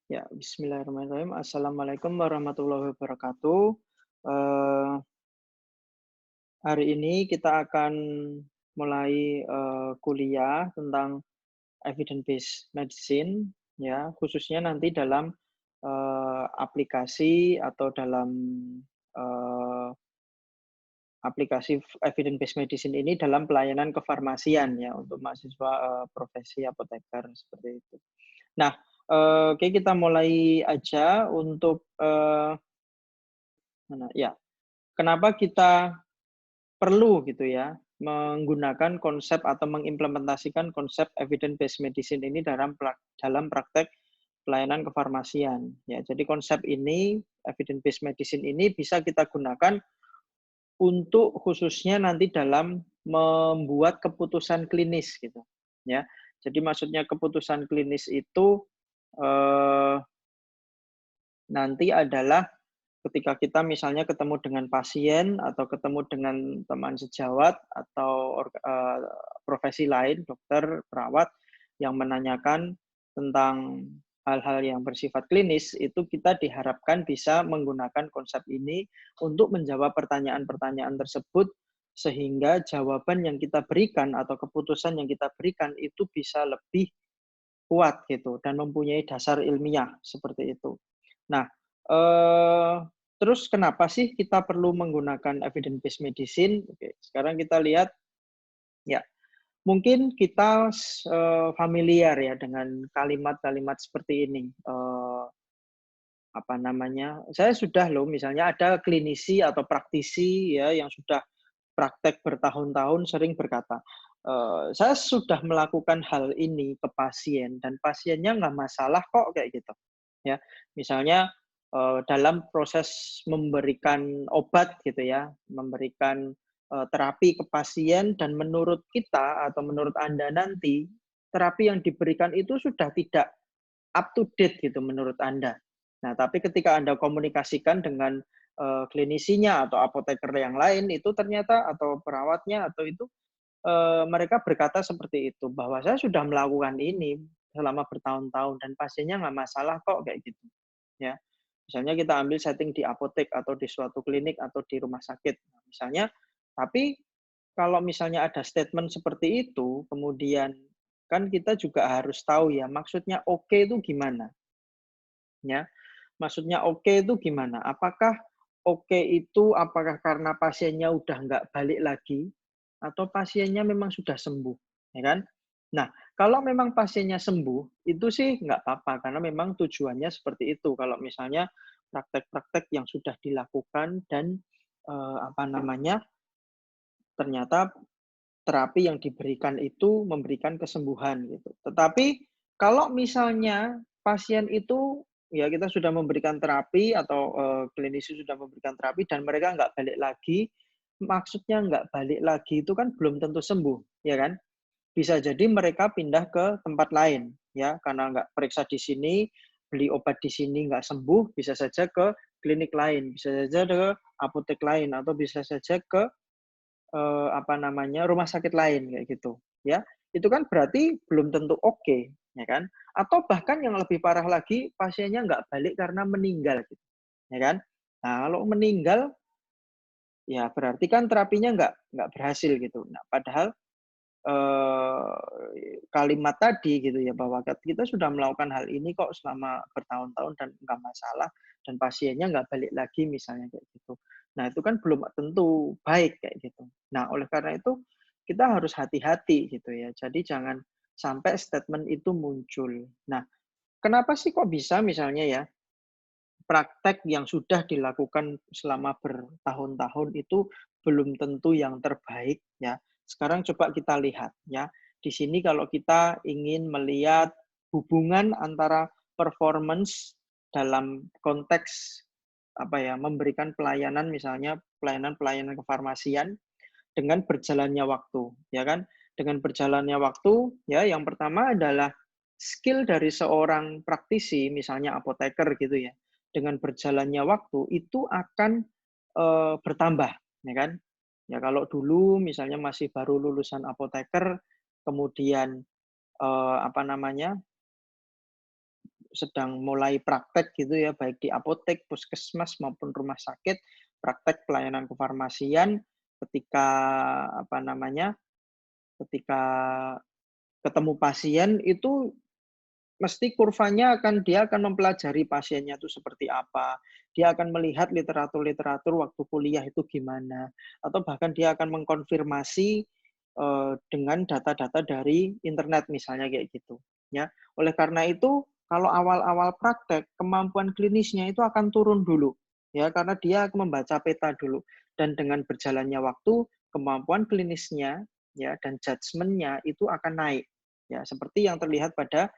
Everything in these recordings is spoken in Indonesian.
Ya, bismillahirrahmanirrahim. Assalamualaikum warahmatullahi wabarakatuh. Eee, Hari ini kita akan mulai, kuliah tentang evidence based medicine, ya, khususnya nanti dalam, aplikasi atau dalam, eee, aplikasi evidence based medicine ini dalam pelayanan kefarmasian ya, untuk mahasiswa, profesi apoteker, seperti itu. Nah, oke kita mulai aja untuk, mana ya, kenapa kita perlu gitu ya, menggunakan konsep atau mengimplementasikan konsep evidence based medicine ini dalam praktek pelayanan kefarmasian, ya. Jadi konsep ini, evidence based medicine ini bisa kita gunakan untuk khususnya nanti dalam membuat keputusan klinis gitu, ya. Jadi maksudnya keputusan klinis itu, eee, nanti adalah ketika kita misalnya ketemu dengan pasien atau ketemu dengan teman sejawat atau profesi lain, dokter, perawat, yang menanyakan tentang hal-hal yang bersifat klinis, itu kita diharapkan bisa menggunakan konsep ini untuk menjawab pertanyaan-pertanyaan tersebut, sehingga jawaban yang kita berikan atau keputusan yang kita berikan itu bisa lebih kuat gitu dan mempunyai dasar ilmiah, seperti itu. Nah, eee, terus kenapa sih kita perlu menggunakan evidence based medicine? Oke, sekarang kita lihat, ya, mungkin kita familiar ya dengan kalimat-kalimat seperti ini, apa namanya, saya sudah loh misalnya ada klinisi atau praktisi ya yang sudah praktek bertahun-tahun sering berkata, "Saya sudah melakukan hal ini ke pasien dan pasiennya nggak masalah kok," kayak gitu, ya. Misalnya, dalam proses memberikan obat gitu ya, memberikan, terapi ke pasien dan menurut kita atau menurut Anda nanti, terapi yang diberikan itu sudah tidak up to date gitu menurut Anda. Nah, tapi ketika Anda komunikasikan dengan, klinisinya atau apoteker yang lain itu ternyata atau perawatnya atau itu, mereka berkata seperti itu, bahwa, "Saya sudah melakukan ini selama bertahun-tahun dan pasiennya nggak masalah kok," kayak gitu, ya. Misalnya kita ambil setting di apotek atau di suatu klinik atau di rumah sakit. Nah, misalnya, tapi kalau misalnya ada statement seperti itu, kemudian kan kita juga harus tahu ya maksudnya oke itu gimana, ya. Maksudnya oke itu gimana? Apakah oke itu apakah karena pasiennya udah nggak balik lagi atau pasiennya memang sudah sembuh, ya kan? Nah, kalau memang pasiennya sembuh, itu sih nggak apa-apa karena memang tujuannya seperti itu. Kalau misalnya praktek-praktek yang sudah dilakukan dan, apa namanya, ternyata terapi yang diberikan itu memberikan kesembuhan gitu. Tetapi kalau misalnya pasien itu, ya kita sudah memberikan terapi atau, klinisi sudah memberikan terapi dan mereka nggak balik lagi, maksudnya nggak balik lagi itu kan belum tentu sembuh, ya kan? Bisa jadi mereka pindah ke tempat lain, ya, karena nggak periksa di sini, beli obat di sini nggak sembuh, bisa saja ke klinik lain, bisa saja ke apotek lain, atau bisa saja ke apa namanya, rumah sakit lain kayak gitu, ya. Itu kan berarti belum tentu oke, ya kan? Atau bahkan yang lebih parah lagi, pasiennya nggak balik karena meninggal gitu, ya kan? Nah, kalau meninggal, ya berarti kan terapinya nggak berhasil gitu. Nah, padahal, kalimat tadi gitu ya, bahwa kita sudah melakukan hal ini kok selama bertahun-tahun dan nggak masalah, dan pasiennya nggak balik lagi misalnya kayak gitu. Nah, itu kan belum tentu baik kayak gitu. Nah, oleh karena itu kita harus hati-hati gitu ya. Jadi jangan sampai statement itu muncul. Nah, kenapa sih kok bisa misalnya ya, praktek yang sudah dilakukan selama bertahun-tahun itu belum tentu yang terbaik ya. Sekarang coba kita lihat ya. Di sini kalau kita ingin melihat hubungan antara performance dalam konteks apa ya, memberikan pelayanan misalnya pelayanan-pelayanan kefarmasian dengan berjalannya waktu, ya kan? Dengan berjalannya waktu, ya yang pertama adalah skill dari seorang praktisi, misalnya apoteker gitu ya, dengan berjalannya waktu itu akan, bertambah, ya kan? Ya kalau dulu misalnya masih baru lulusan apoteker, kemudian, apa namanya, sedang mulai praktek gitu ya, baik di apotek, puskesmas maupun rumah sakit, praktek pelayanan kefarmasian ketika apa namanya, ketika ketemu pasien itu mesti kurvanya dia akan mempelajari pasiennya itu seperti apa, dia akan melihat literatur-literatur waktu kuliah itu gimana, atau bahkan dia akan mengkonfirmasi, dengan data-data dari internet misalnya kayak gitu, ya. Oleh karena itu, kalau awal-awal praktek, kemampuan klinisnya itu akan turun dulu, ya, karena dia membaca peta dulu. Dan dengan berjalannya waktu, kemampuan klinisnya, ya, dan judgement-nya itu akan naik, ya, seperti yang terlihat pada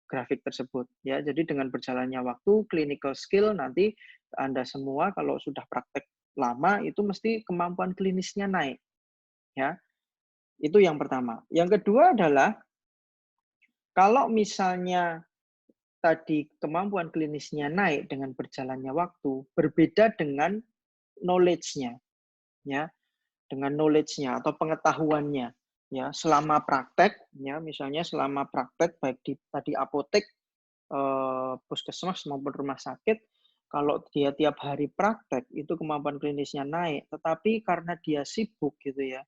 grafik tersebut ya. Jadi dengan berjalannya waktu, clinical skill nanti Anda semua kalau sudah praktek lama itu mesti kemampuan klinisnya naik ya. Itu yang pertama. Yang kedua adalah kalau misalnya tadi kemampuan klinisnya naik dengan berjalannya waktu, berbeda dengan knowledge-nya ya. Dengan knowledge-nya atau pengetahuannya ya selama praktek ya, misalnya selama praktek baik di tadi apotek, puskesmas maupun rumah sakit, kalau dia tiap hari praktek itu kemampuan klinisnya naik, tetapi karena dia sibuk gitu ya,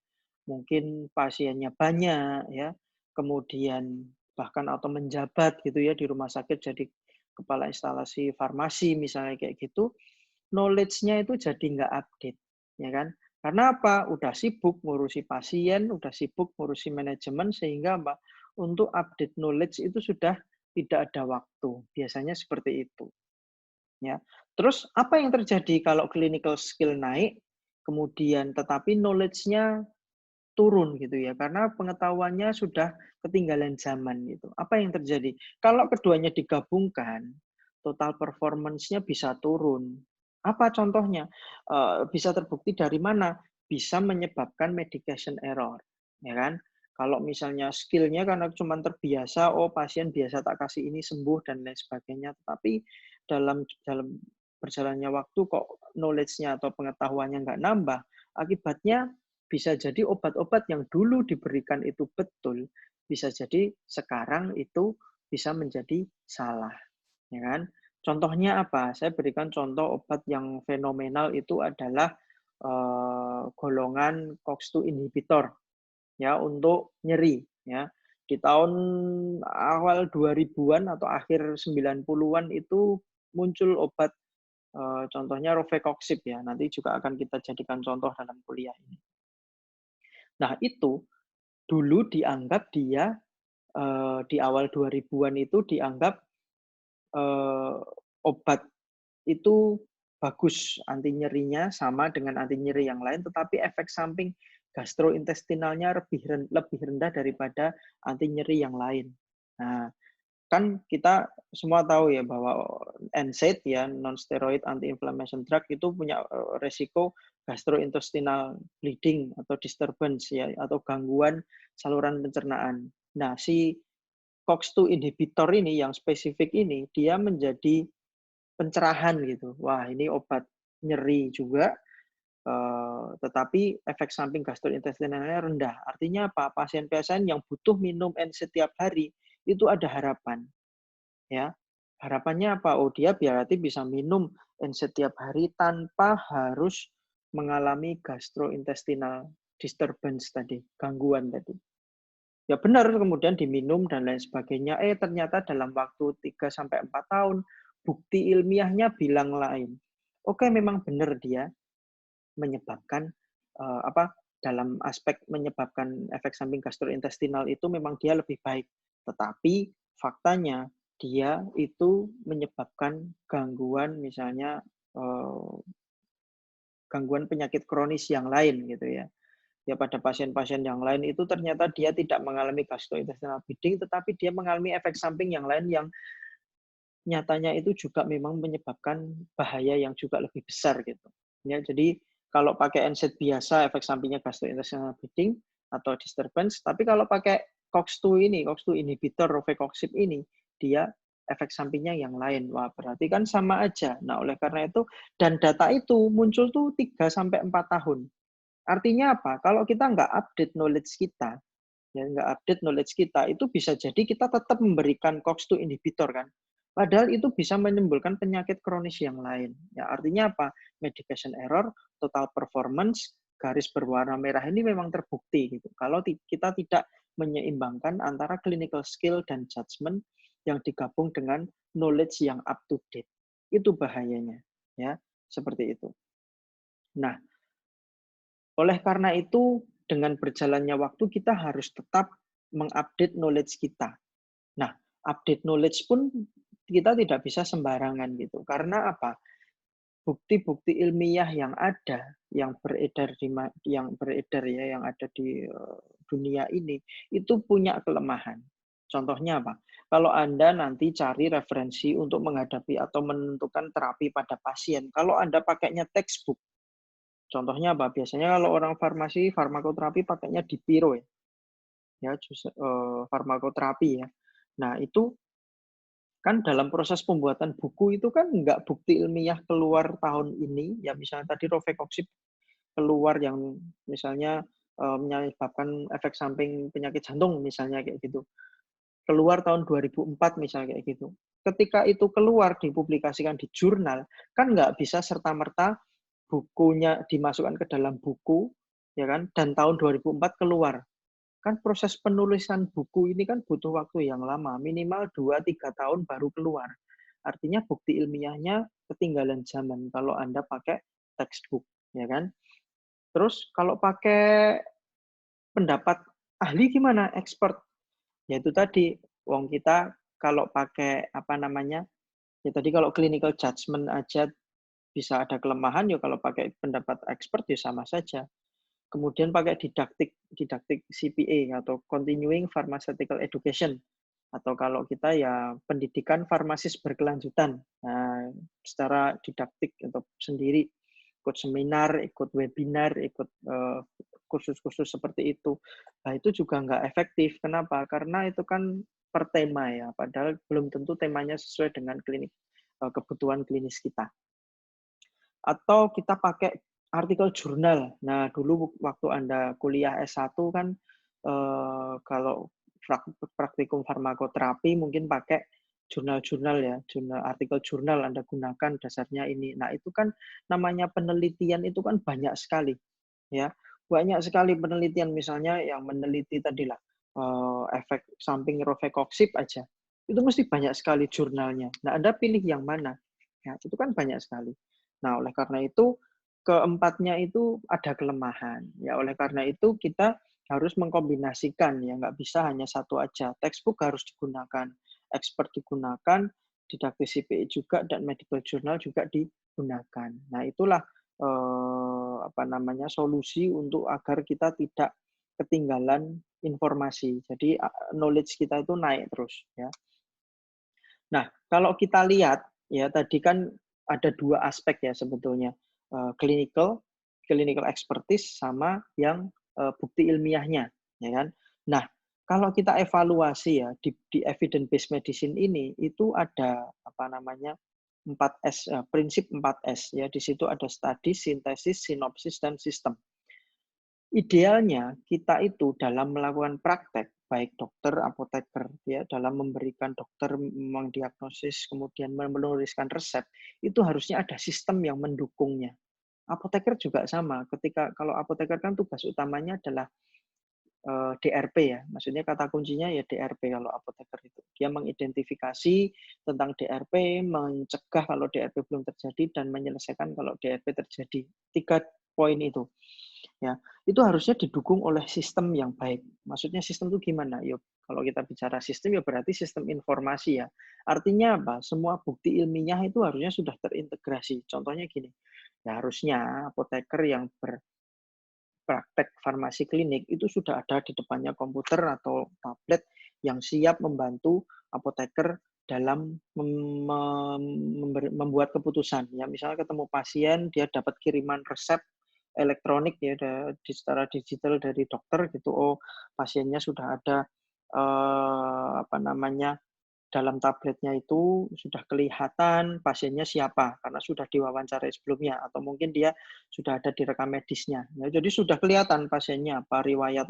mungkin pasiennya banyak ya, kemudian bahkan atau menjabat gitu ya di rumah sakit jadi kepala instalasi farmasi misalnya kayak gitu, knowledge-nya itu jadi nggak update, ya kan? Karena apa? Udah sibuk ngurusi pasien, udah sibuk ngurusi manajemen, sehingga apa? Untuk update knowledge itu sudah tidak ada waktu. Biasanya seperti itu. Ya. Terus apa yang terjadi kalau clinical skill naik, kemudian tetapi knowledge-nya turun gitu ya, karena pengetahuannya sudah ketinggalan zaman gitu. Apa yang terjadi? Kalau keduanya digabungkan, total performance-nya bisa turun. Apa contohnya? Bisa terbukti dari mana? Bisa menyebabkan medication error, ya kan? Kalau misalnya skill-nya karena cuma terbiasa, oh pasien biasa tak kasih ini sembuh dan lain sebagainya, tetapi dalam dalam berjalannya waktu kok knowledge-nya atau pengetahuannya nggak nambah, akibatnya bisa jadi obat-obat yang dulu diberikan itu betul, bisa jadi sekarang itu bisa menjadi salah, ya kan? Contohnya apa? Saya berikan contoh obat yang fenomenal itu adalah golongan COX-2 inhibitor ya untuk nyeri ya. Di tahun awal 2000-an atau akhir 90-an itu muncul obat contohnya Rofecoxib ya. Nanti juga akan kita jadikan contoh dalam kuliah ini. Nah, itu dulu dianggap dia di awal 2000-an itu dianggap obat itu bagus anti nyerinya sama dengan anti nyeri yang lain, tetapi efek samping gastrointestinalnya lebih rendah daripada anti nyeri yang lain. Nah, kan kita semua tahu ya bahwa NSAID ya, non-steroid anti-inflammation drug itu punya resiko gastrointestinal bleeding atau disturbance ya, atau gangguan saluran pencernaan. Nah, si COX-2 inhibitor ini yang spesifik ini, dia menjadi pencerahan gitu. Wah, ini obat nyeri juga, tetapi efek samping gastrointestinalnya rendah. Artinya apa? Pasien-pasien yang butuh minum NSAID tiap hari, itu ada harapan. Ya, harapannya apa? Oh, dia berarti bisa minum NSAID tiap hari tanpa harus mengalami gastrointestinal disturbance tadi, gangguan tadi. Ya benar, kemudian diminum dan lain sebagainya. Ternyata dalam waktu 3 sampai 4 tahun, bukti ilmiahnya bilang lain. Oke, memang benar dia menyebabkan dalam aspek menyebabkan efek samping gastrointestinal itu memang dia lebih baik. Tetapi faktanya dia itu menyebabkan gangguan misalnya gangguan penyakit kronis yang lain gitu ya. Ya pada pasien-pasien yang lain itu ternyata dia tidak mengalami gastrointestinal bleeding, tetapi dia mengalami efek samping yang lain yang nyatanya itu juga memang menyebabkan bahaya yang juga lebih besar gitu. Ya, jadi kalau pakai NSAID biasa efek sampingnya gastrointestinal bleeding atau disturbance, tapi kalau pakai COX-2 ini, COX-2 inhibitor Rofecoxib ini, dia efek sampingnya yang lain. Wah, berarti kan sama aja. Nah, oleh karena itu dan data itu muncul tuh 3 sampai 4 tahun. Artinya apa? Kalau kita nggak update knowledge kita, ya nggak update knowledge kita, itu bisa jadi kita tetap memberikan COX-2 inhibitor kan. Padahal itu bisa menimbulkan penyakit kronis yang lain. Ya, artinya apa? Medication error, total performance, garis berwarna merah ini memang terbukti gitu. Kalau kita tidak menyeimbangkan antara clinical skill dan judgment yang digabung dengan knowledge yang up to date. Itu bahayanya, ya, seperti itu. Nah, oleh karena itu dengan berjalannya waktu kita harus tetap mengupdate knowledge kita. Nah, update knowledge pun kita tidak bisa sembarangan gitu. Karena apa? Bukti-bukti ilmiah yang ada, yang beredar ya, yang ada di dunia ini, itu punya kelemahan. Contohnya apa? Kalau Anda nanti cari referensi untuk menghadapi atau menentukan terapi pada pasien, kalau Anda pakainya textbook, contohnya apa? Biasanya kalau orang farmasi, farmakoterapi pakainya Dipiro ya, farmakoterapi ya. Nah, itu kan dalam proses pembuatan buku itu kan nggak bukti ilmiah keluar tahun ini, ya misalnya tadi Rofecoxib keluar yang misalnya menyebabkan efek samping penyakit jantung misalnya kayak gitu. Keluar tahun 2004 misalnya kayak gitu. Ketika itu keluar dipublikasikan di jurnal, kan nggak bisa serta-merta bukunya dimasukkan ke dalam buku, ya kan? Dan tahun 2004 keluar. Kan proses penulisan buku ini kan butuh waktu yang lama, minimal 2-3 tahun baru keluar. Artinya bukti ilmiahnya ketinggalan zaman kalau Anda pakai textbook, ya kan? Terus kalau pakai pendapat ahli gimana? Expert. Ya itu tadi, wong kita kalau pakai apa namanya? Ya tadi kalau clinical judgment aja bisa ada kelemahan, ya kalau pakai pendapat expert ya sama saja. Kemudian pakai didaktik CPA atau Continuing Pharmaceutical Education, atau kalau kita ya pendidikan farmasis berkelanjutan. Nah, secara didaktik atau sendiri, ikut seminar, ikut webinar, ikut kursus-kursus seperti itu. Nah, itu juga nggak efektif. Kenapa? Karena itu kan per tema ya, padahal belum tentu temanya sesuai dengan kebutuhan klinis kita. Atau kita pakai artikel jurnal. Nah, dulu waktu Anda kuliah S1 kan kalau praktikum farmakoterapi mungkin pakai jurnal-jurnal ya, artikel jurnal Anda gunakan dasarnya ini. Nah, itu kan namanya penelitian itu kan banyak sekali ya. Banyak sekali penelitian misalnya yang meneliti tadilah efek samping Rofecoxib aja. Itu mesti banyak sekali jurnalnya. Nah, Anda pilih yang mana? Ya, itu kan banyak sekali. Nah, oleh karena itu keempatnya itu ada kelemahan. Ya, oleh karena itu kita harus mengkombinasikan ya, nggak bisa hanya satu aja. Textbook harus digunakan, expert digunakan, didaktik CPA juga dan medical journal juga digunakan. Nah, itulah apa namanya solusi untuk agar kita tidak ketinggalan informasi. Jadi knowledge kita itu naik terus ya. Nah, kalau kita lihat ya tadi kan ada dua aspek ya sebetulnya, clinical expertise sama yang bukti ilmiahnya, ya kan. Nah, kalau kita evaluasi ya di evidence based medicine ini itu ada apa namanya 4S, prinsip 4S ya. Di situ ada study, sintesis, sinopsis, dan sistem. Idealnya kita itu dalam melakukan praktek, baik dokter, apoteker, ya, dalam memberikan dokter mendiagnosis, kemudian menuliskan resep, itu harusnya ada sistem yang mendukungnya. Apoteker juga sama, ketika kalau apoteker kan tugas utamanya adalah DRP ya, maksudnya kata kuncinya ya DRP kalau apoteker itu. Dia mengidentifikasi tentang DRP, mencegah kalau DRP belum terjadi, dan menyelesaikan kalau DRP terjadi. 3 poin itu. Ya, itu harusnya didukung oleh sistem yang baik. Maksudnya sistem itu gimana? Yuk, kalau kita bicara sistem ya berarti sistem informasi ya. Artinya apa? Semua bukti ilmiah itu harusnya sudah terintegrasi. Contohnya gini, ya harusnya apoteker yang praktek farmasi klinik itu sudah ada di depannya komputer atau tablet yang siap membantu apoteker dalam membuat keputusan. Ya, misalnya ketemu pasien, dia dapat kiriman resep elektronik ya secara digital dari dokter gitu. Oh, pasiennya sudah ada apa namanya dalam tabletnya itu sudah kelihatan pasiennya siapa karena sudah diwawancarai sebelumnya atau mungkin dia sudah ada di rekam medisnya. Ya, jadi sudah kelihatan pasiennya apa riwayat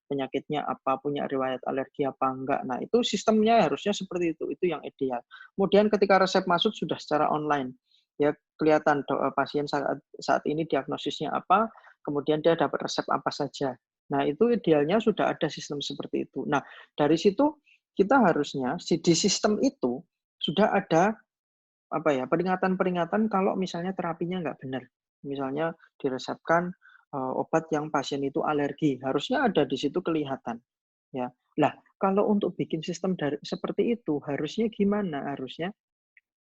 penyakitnya apa, punya riwayat alergi apa enggak. Nah, itu sistemnya harusnya seperti itu yang ideal. Kemudian ketika resep masuk sudah secara online, ya kelihatan pasien saat ini diagnosisnya apa, kemudian dia dapat resep apa saja. Nah, itu idealnya sudah ada sistem seperti itu. Nah, dari situ kita harusnya di sistem itu sudah ada apa ya, peringatan-peringatan kalau misalnya terapinya nggak benar. Misalnya diresepkan, obat yang pasien itu alergi, harusnya ada di situ kelihatan, ya. Lah, kalau untuk bikin sistem seperti itu harusnya gimana? Harusnya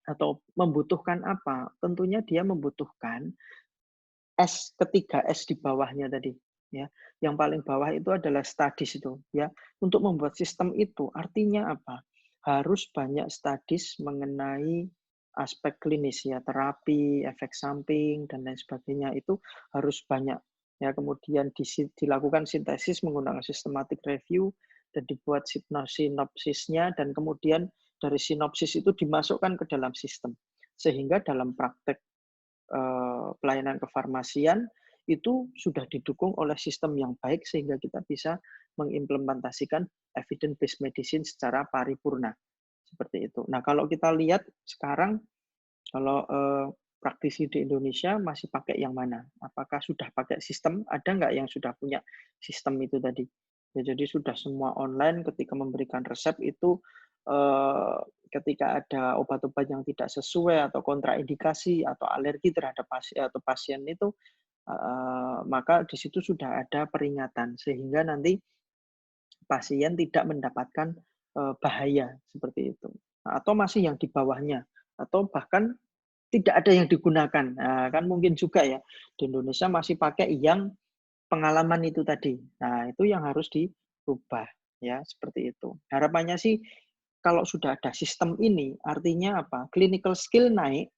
atau membutuhkan apa? Tentunya dia membutuhkan ketiga S di bawahnya tadi, ya. Yang paling bawah itu adalah studies itu, ya. Untuk membuat sistem itu artinya apa? Harus banyak studies mengenai aspek klinis ya, terapi, efek samping dan lain sebagainya itu harus banyak. Ya, kemudian dilakukan sintesis menggunakan systematic review dan dibuat sinopsisnya dan kemudian dari sinopsis itu dimasukkan ke dalam sistem. Sehingga dalam praktek pelayanan kefarmasian itu sudah didukung oleh sistem yang baik sehingga kita bisa mengimplementasikan evidence based medicine secara paripurna seperti itu. Nah, kalau kita lihat sekarang kalau praktisi di Indonesia masih pakai yang mana? Apakah sudah pakai sistem? Ada nggak yang sudah punya sistem itu tadi? Ya, jadi sudah semua online ketika memberikan resep itu ketika ada obat-obat yang tidak sesuai atau kontraindikasi atau alergi terhadap pasien itu maka di situ sudah ada peringatan sehingga nanti pasien tidak mendapatkan bahaya seperti itu. Nah, atau masih yang di bawahnya atau bahkan tidak ada yang digunakan. Nah, kan mungkin juga ya di Indonesia masih pakai yang pengalaman itu tadi. Nah, itu yang harus dirubah ya, seperti itu. Harapannya sih kalau sudah ada sistem ini artinya apa? Clinical skill naik,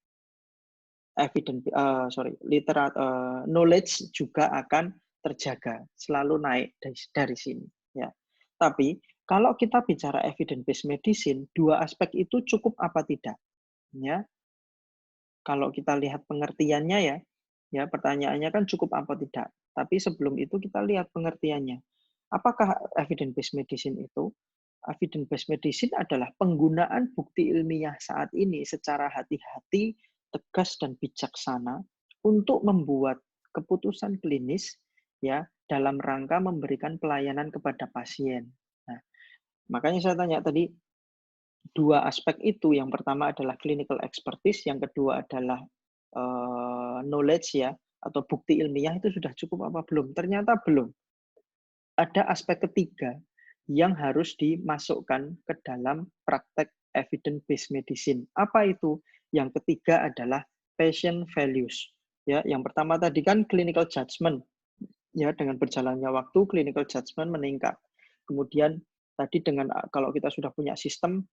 knowledge juga akan terjaga, selalu naik dari sini ya. Tapi kalau kita bicara evidence based medicine, dua aspek itu cukup apa tidak? Ya, kalau kita lihat pengertiannya ya pertanyaannya kan cukup apa tidak. Tapi sebelum itu kita lihat pengertiannya. Apakah evidence based medicine itu? Evidence based medicine adalah penggunaan bukti ilmiah saat ini secara hati-hati, tegas dan bijaksana untuk membuat keputusan klinis ya dalam rangka memberikan pelayanan kepada pasien. Nah, makanya saya tanya tadi dua aspek itu, yang pertama adalah clinical expertise, yang kedua adalah knowledge ya, atau bukti ilmiah itu sudah cukup apa belum? Ternyata belum. Ada aspek ketiga yang harus dimasukkan ke dalam praktek evidence based medicine. Apa itu? Yang ketiga adalah patient values. Ya, yang pertama tadi kan clinical judgment. Ya, dengan berjalannya waktu clinical judgment meningkat. Kemudian tadi dengan kalau kita sudah punya sistem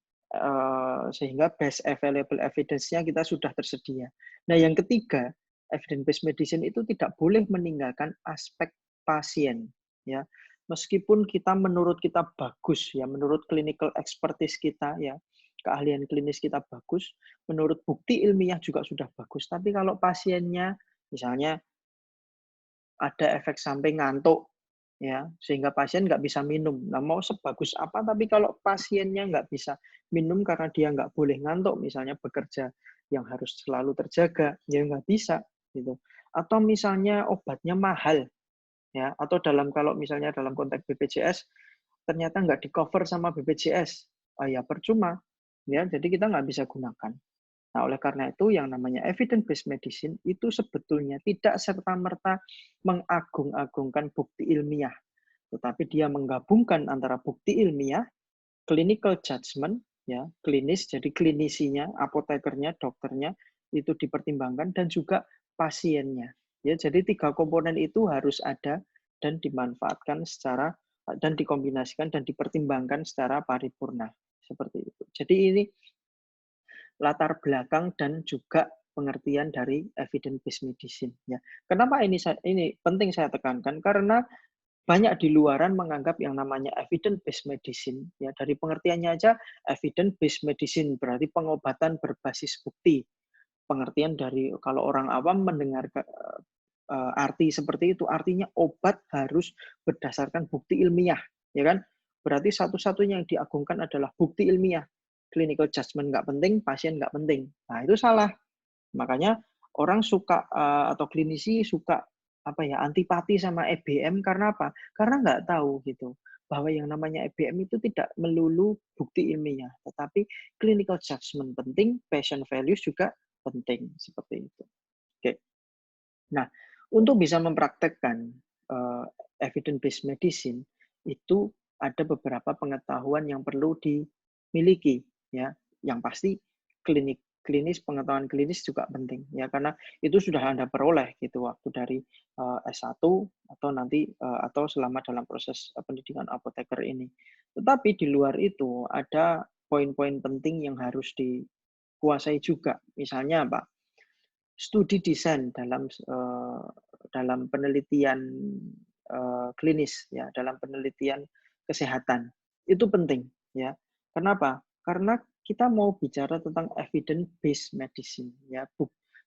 sehingga best available evidence-nya kita sudah tersedia. Nah, yang ketiga, evidence based medicine itu tidak boleh meninggalkan aspek pasien ya. Meskipun menurut kita bagus ya, menurut clinical expertise kita ya, keahlian klinis kita bagus, menurut bukti ilmiah juga sudah bagus, tapi kalau pasiennya misalnya ada efek samping ngantuk, ya, sehingga pasien nggak bisa minum. Nah, mau sebagus apa, tapi kalau pasiennya nggak bisa minum karena dia nggak boleh ngantuk, misalnya bekerja yang harus selalu terjaga, ya nggak bisa, gitu. Atau misalnya obatnya mahal, ya, atau kalau misalnya dalam konteks BPJS, ternyata nggak di-cover sama BPJS, ya percuma, ya, jadi kita nggak bisa gunakan. Nah, oleh karena itu yang namanya evidence-based medicine itu sebetulnya tidak serta-merta mengagung-agungkan bukti ilmiah, tetapi dia menggabungkan antara bukti ilmiah, clinical judgment, ya, klinis, jadi klinisinya, apotekernya, dokternya, itu dipertimbangkan, dan juga pasiennya. Ya, jadi tiga komponen itu harus ada dan dimanfaatkan dan dikombinasikan dan dipertimbangkan secara paripurna. Seperti itu. Jadi ini latar belakang dan juga pengertian dari evidence based medicine ya. Kenapa ini penting saya tekankan karena banyak di luaran menganggap yang namanya evidence based medicine ya, dari pengertiannya aja evidence based medicine berarti pengobatan berbasis bukti. Pengertian dari kalau orang awam mendengar arti seperti itu, artinya obat harus berdasarkan bukti ilmiah, ya kan? Berarti satu-satunya yang diagungkan adalah bukti ilmiah. Clinical judgment nggak penting, pasien nggak penting. Nah, itu salah. Makanya orang suka atau klinisi suka apa ya, antipati sama EBM karena apa? Karena nggak tahu gitu bahwa yang namanya EBM itu tidak melulu bukti ilmiah, tetapi clinical judgment penting, patient values juga penting seperti itu. Oke. Nah, untuk bisa mempraktekkan evidence based medicine itu ada beberapa pengetahuan yang perlu dimiliki ya. Yang pasti pengetahuan klinis juga penting ya, karena itu sudah Anda peroleh gitu waktu dari S1 atau nanti atau selama dalam proses pendidikan apoteker ini. Tetapi di luar itu ada poin-poin penting yang harus dikuasai juga. Misalnya apa? Studi desain dalam penelitian klinis ya, dalam penelitian kesehatan itu penting ya. Kenapa? Karena kita mau bicara tentang evidence based medicine ya,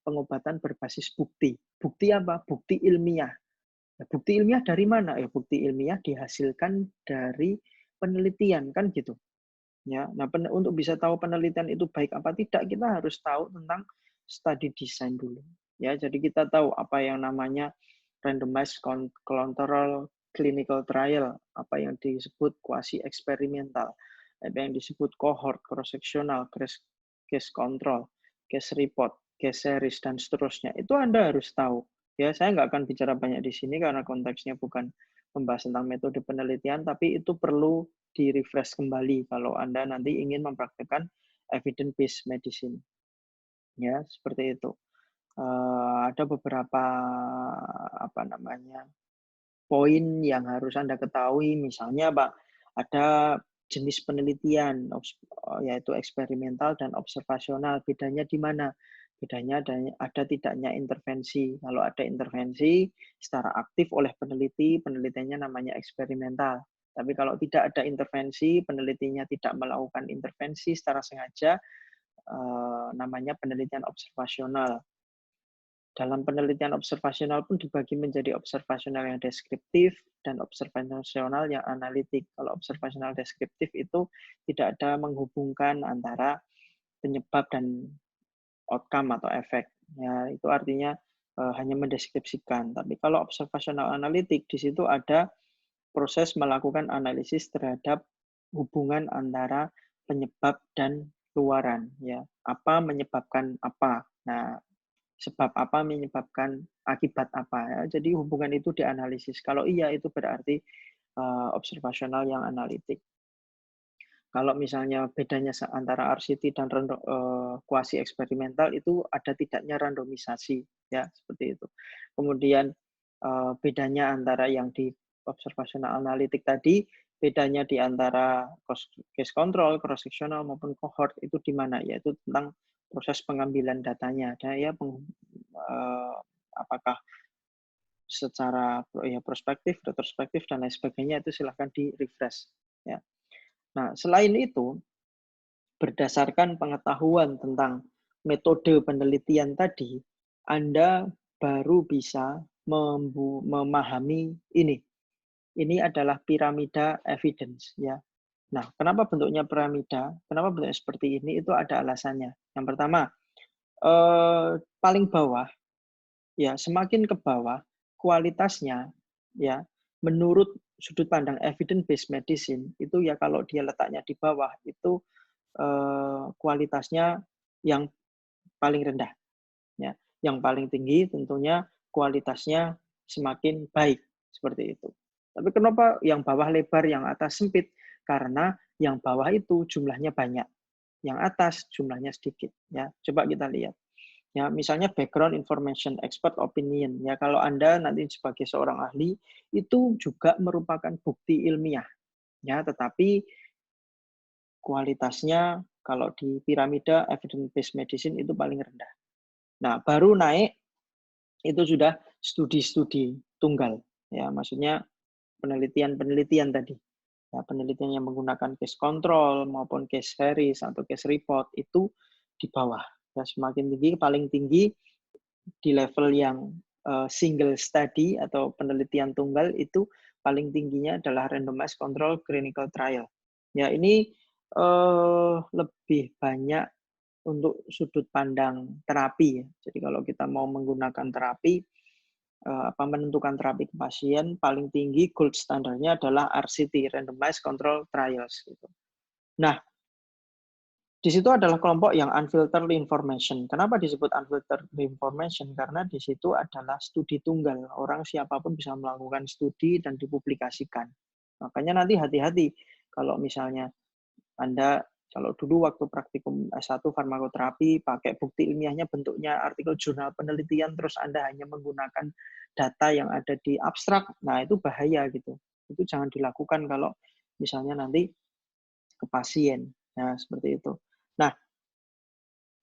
pengobatan berbasis bukti. Bukti apa? Bukti ilmiah. Ya, bukti ilmiah dari mana? Ya, bukti ilmiah dihasilkan dari penelitian kan gitu. Ya, nah untuk bisa tahu penelitian itu baik apa tidak, kita harus tahu tentang study design dulu. Ya, jadi kita tahu apa yang namanya randomized control clinical trial, apa yang disebut quasi eksperimental, apa yang disebut cohort, cross sectional, case control, case report, case series dan seterusnya. Itu Anda harus tahu. Ya, saya nggak akan bicara banyak di sini karena konteksnya bukan membahas tentang metode penelitian, tapi itu perlu di-refresh kembali kalau Anda nanti ingin mempraktekkan evidence based medicine. Ya, seperti itu. Ada beberapa apa namanya poin yang harus Anda ketahui, misalnya Pak, ada jenis penelitian yaitu eksperimental dan observasional. Bedanya di mana? Bedanya ada tidaknya intervensi. Kalau ada intervensi secara aktif oleh peneliti, penelitiannya namanya eksperimental. Tapi kalau tidak ada intervensi, penelitinya tidak melakukan intervensi secara sengaja, namanya penelitian observasional. Dalam penelitian observasional pun dibagi menjadi observasional yang deskriptif dan observasional yang analitik. Kalau observasional deskriptif itu tidak ada menghubungkan antara penyebab dan outcome atau efek. Ya, itu artinya hanya mendeskripsikan. Tapi kalau observasional analitik, di situ ada proses melakukan analisis terhadap hubungan antara penyebab dan luaran. Ya, apa menyebabkan apa. Nah, sebab apa menyebabkan akibat apa ya. Jadi hubungan itu dianalisis. Kalau iya itu berarti observasional yang analitik. Kalau misalnya bedanya antara RCT dan kuasi eksperimental itu ada tidaknya randomisasi ya, seperti itu. Kemudian bedanya antara yang di observasional analitik tadi, bedanya di antara case control, cross sectional maupun cohort itu di mana? Yaitu tentang proses pengambilan datanya. Dan ya apakah secara ya prospektif, retrospektif dan lain sebagainya itu silahkan di refresh ya. Nah, selain itu, berdasarkan pengetahuan tentang metode penelitian tadi, Anda baru bisa memahami ini. Ini adalah piramida evidence ya. Nah, kenapa bentuknya piramida? Kenapa bentuknya seperti ini? Itu ada alasannya. Yang pertama, paling bawah ya, semakin ke bawah kualitasnya ya, menurut sudut pandang evidence based medicine itu ya, kalau dia letaknya di bawah itu kualitasnya yang paling rendah ya. Yang paling tinggi tentunya kualitasnya semakin baik seperti itu. Tapi kenapa yang bawah lebar, yang atas sempit? Karena yang bawah itu jumlahnya banyak, yang atas jumlahnya sedikit ya. Coba kita lihat. Ya, misalnya background information, expert opinion. Ya, kalau Anda nanti sebagai seorang ahli itu juga merupakan bukti ilmiah. Ya, tetapi kualitasnya kalau di piramida evidence based medicine itu paling rendah. Nah, baru naik itu sudah studi-studi tunggal. Ya, maksudnya penelitian-penelitian tadi. Ya, penelitian yang menggunakan case control maupun case series atau case report itu di bawah. Ya, semakin tinggi, paling tinggi di level yang single study atau penelitian tunggal itu paling tingginya adalah randomized control clinical trial. Ya, ini lebih banyak untuk sudut pandang terapi ya. Jadi kalau kita mau menggunakan terapi, menentukan terapi ke pasien, paling tinggi gold standarnya adalah RCT, randomized control trials gitu. Nah, di situ adalah kelompok yang unfiltered information. Kenapa disebut unfiltered information? Karena di situ adalah studi tunggal. Orang siapapun bisa melakukan studi dan dipublikasikan. Makanya nanti hati-hati kalau misalnya Anda, kalau dulu waktu praktikum S1 farmakoterapi, pakai bukti ilmiahnya bentuknya artikel jurnal penelitian, terus Anda hanya menggunakan data yang ada di abstrak, nah itu bahaya gitu. Itu jangan dilakukan kalau misalnya nanti ke pasien. Nah, seperti itu. Nah,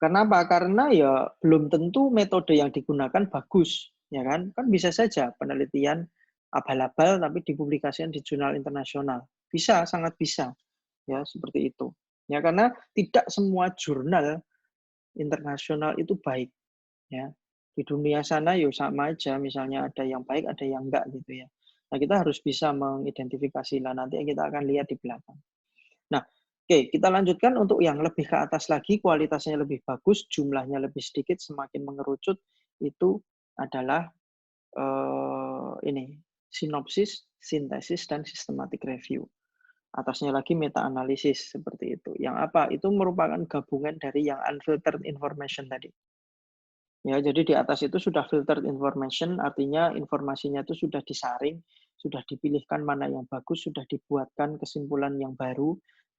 kenapa? Karena ya belum tentu metode yang digunakan bagus, ya kan? Kan bisa saja penelitian abal-abal tapi dipublikasikan di jurnal internasional. Bisa, sangat bisa. Ya, seperti itu. Ya, karena tidak semua jurnal internasional itu baik, ya. Di dunia sana ya sama aja, misalnya ada yang baik, ada yang enggak gitu ya. Nah, kita harus bisa mengidentifikasi. Nah, nanti kita akan lihat di belakang. Nah, oke, kita lanjutkan untuk yang lebih ke atas lagi, kualitasnya lebih bagus, jumlahnya lebih sedikit, semakin mengerucut, itu adalah ini, sinopsis, sintesis, dan systematic review. Atasnya lagi meta-analisis, seperti itu. Yang apa? Itu merupakan gabungan dari yang unfiltered information tadi. Ya, jadi di atas itu sudah filtered information, artinya informasinya itu sudah disaring, sudah dipilihkan mana yang bagus, sudah dibuatkan kesimpulan yang baru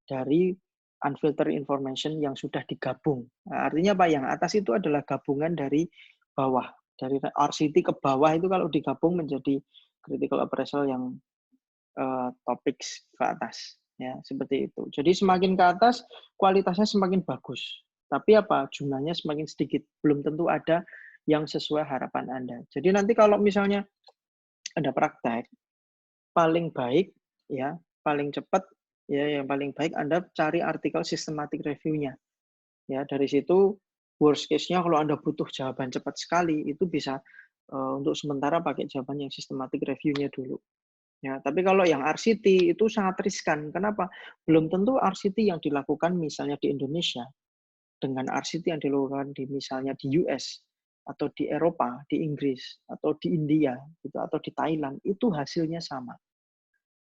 dari unfiltered information yang sudah digabung. Nah, artinya apa? Yang atas itu adalah gabungan dari bawah. Dari RCT ke bawah itu kalau digabung menjadi critical appraisal yang topik ke atas. Ya, seperti itu. Jadi semakin ke atas, kualitasnya semakin bagus. Tapi apa? Jumlahnya semakin sedikit. Belum tentu ada yang sesuai harapan Anda. Jadi nanti kalau misalnya ada praktek, paling baik ya, paling cepat ya, yang paling baik Anda cari artikel systematic review-nya. Ya, dari situ worst case-nya kalau Anda butuh jawaban cepat sekali, itu bisa untuk sementara pakai jawaban yang systematic review-nya dulu. Ya, tapi kalau yang RCT itu sangat riskan. Kenapa? Belum tentu RCT yang dilakukan misalnya di Indonesia dengan RCT yang dilakukan di misalnya di US atau di Eropa, di Inggris atau di India gitu atau di Thailand itu hasilnya sama.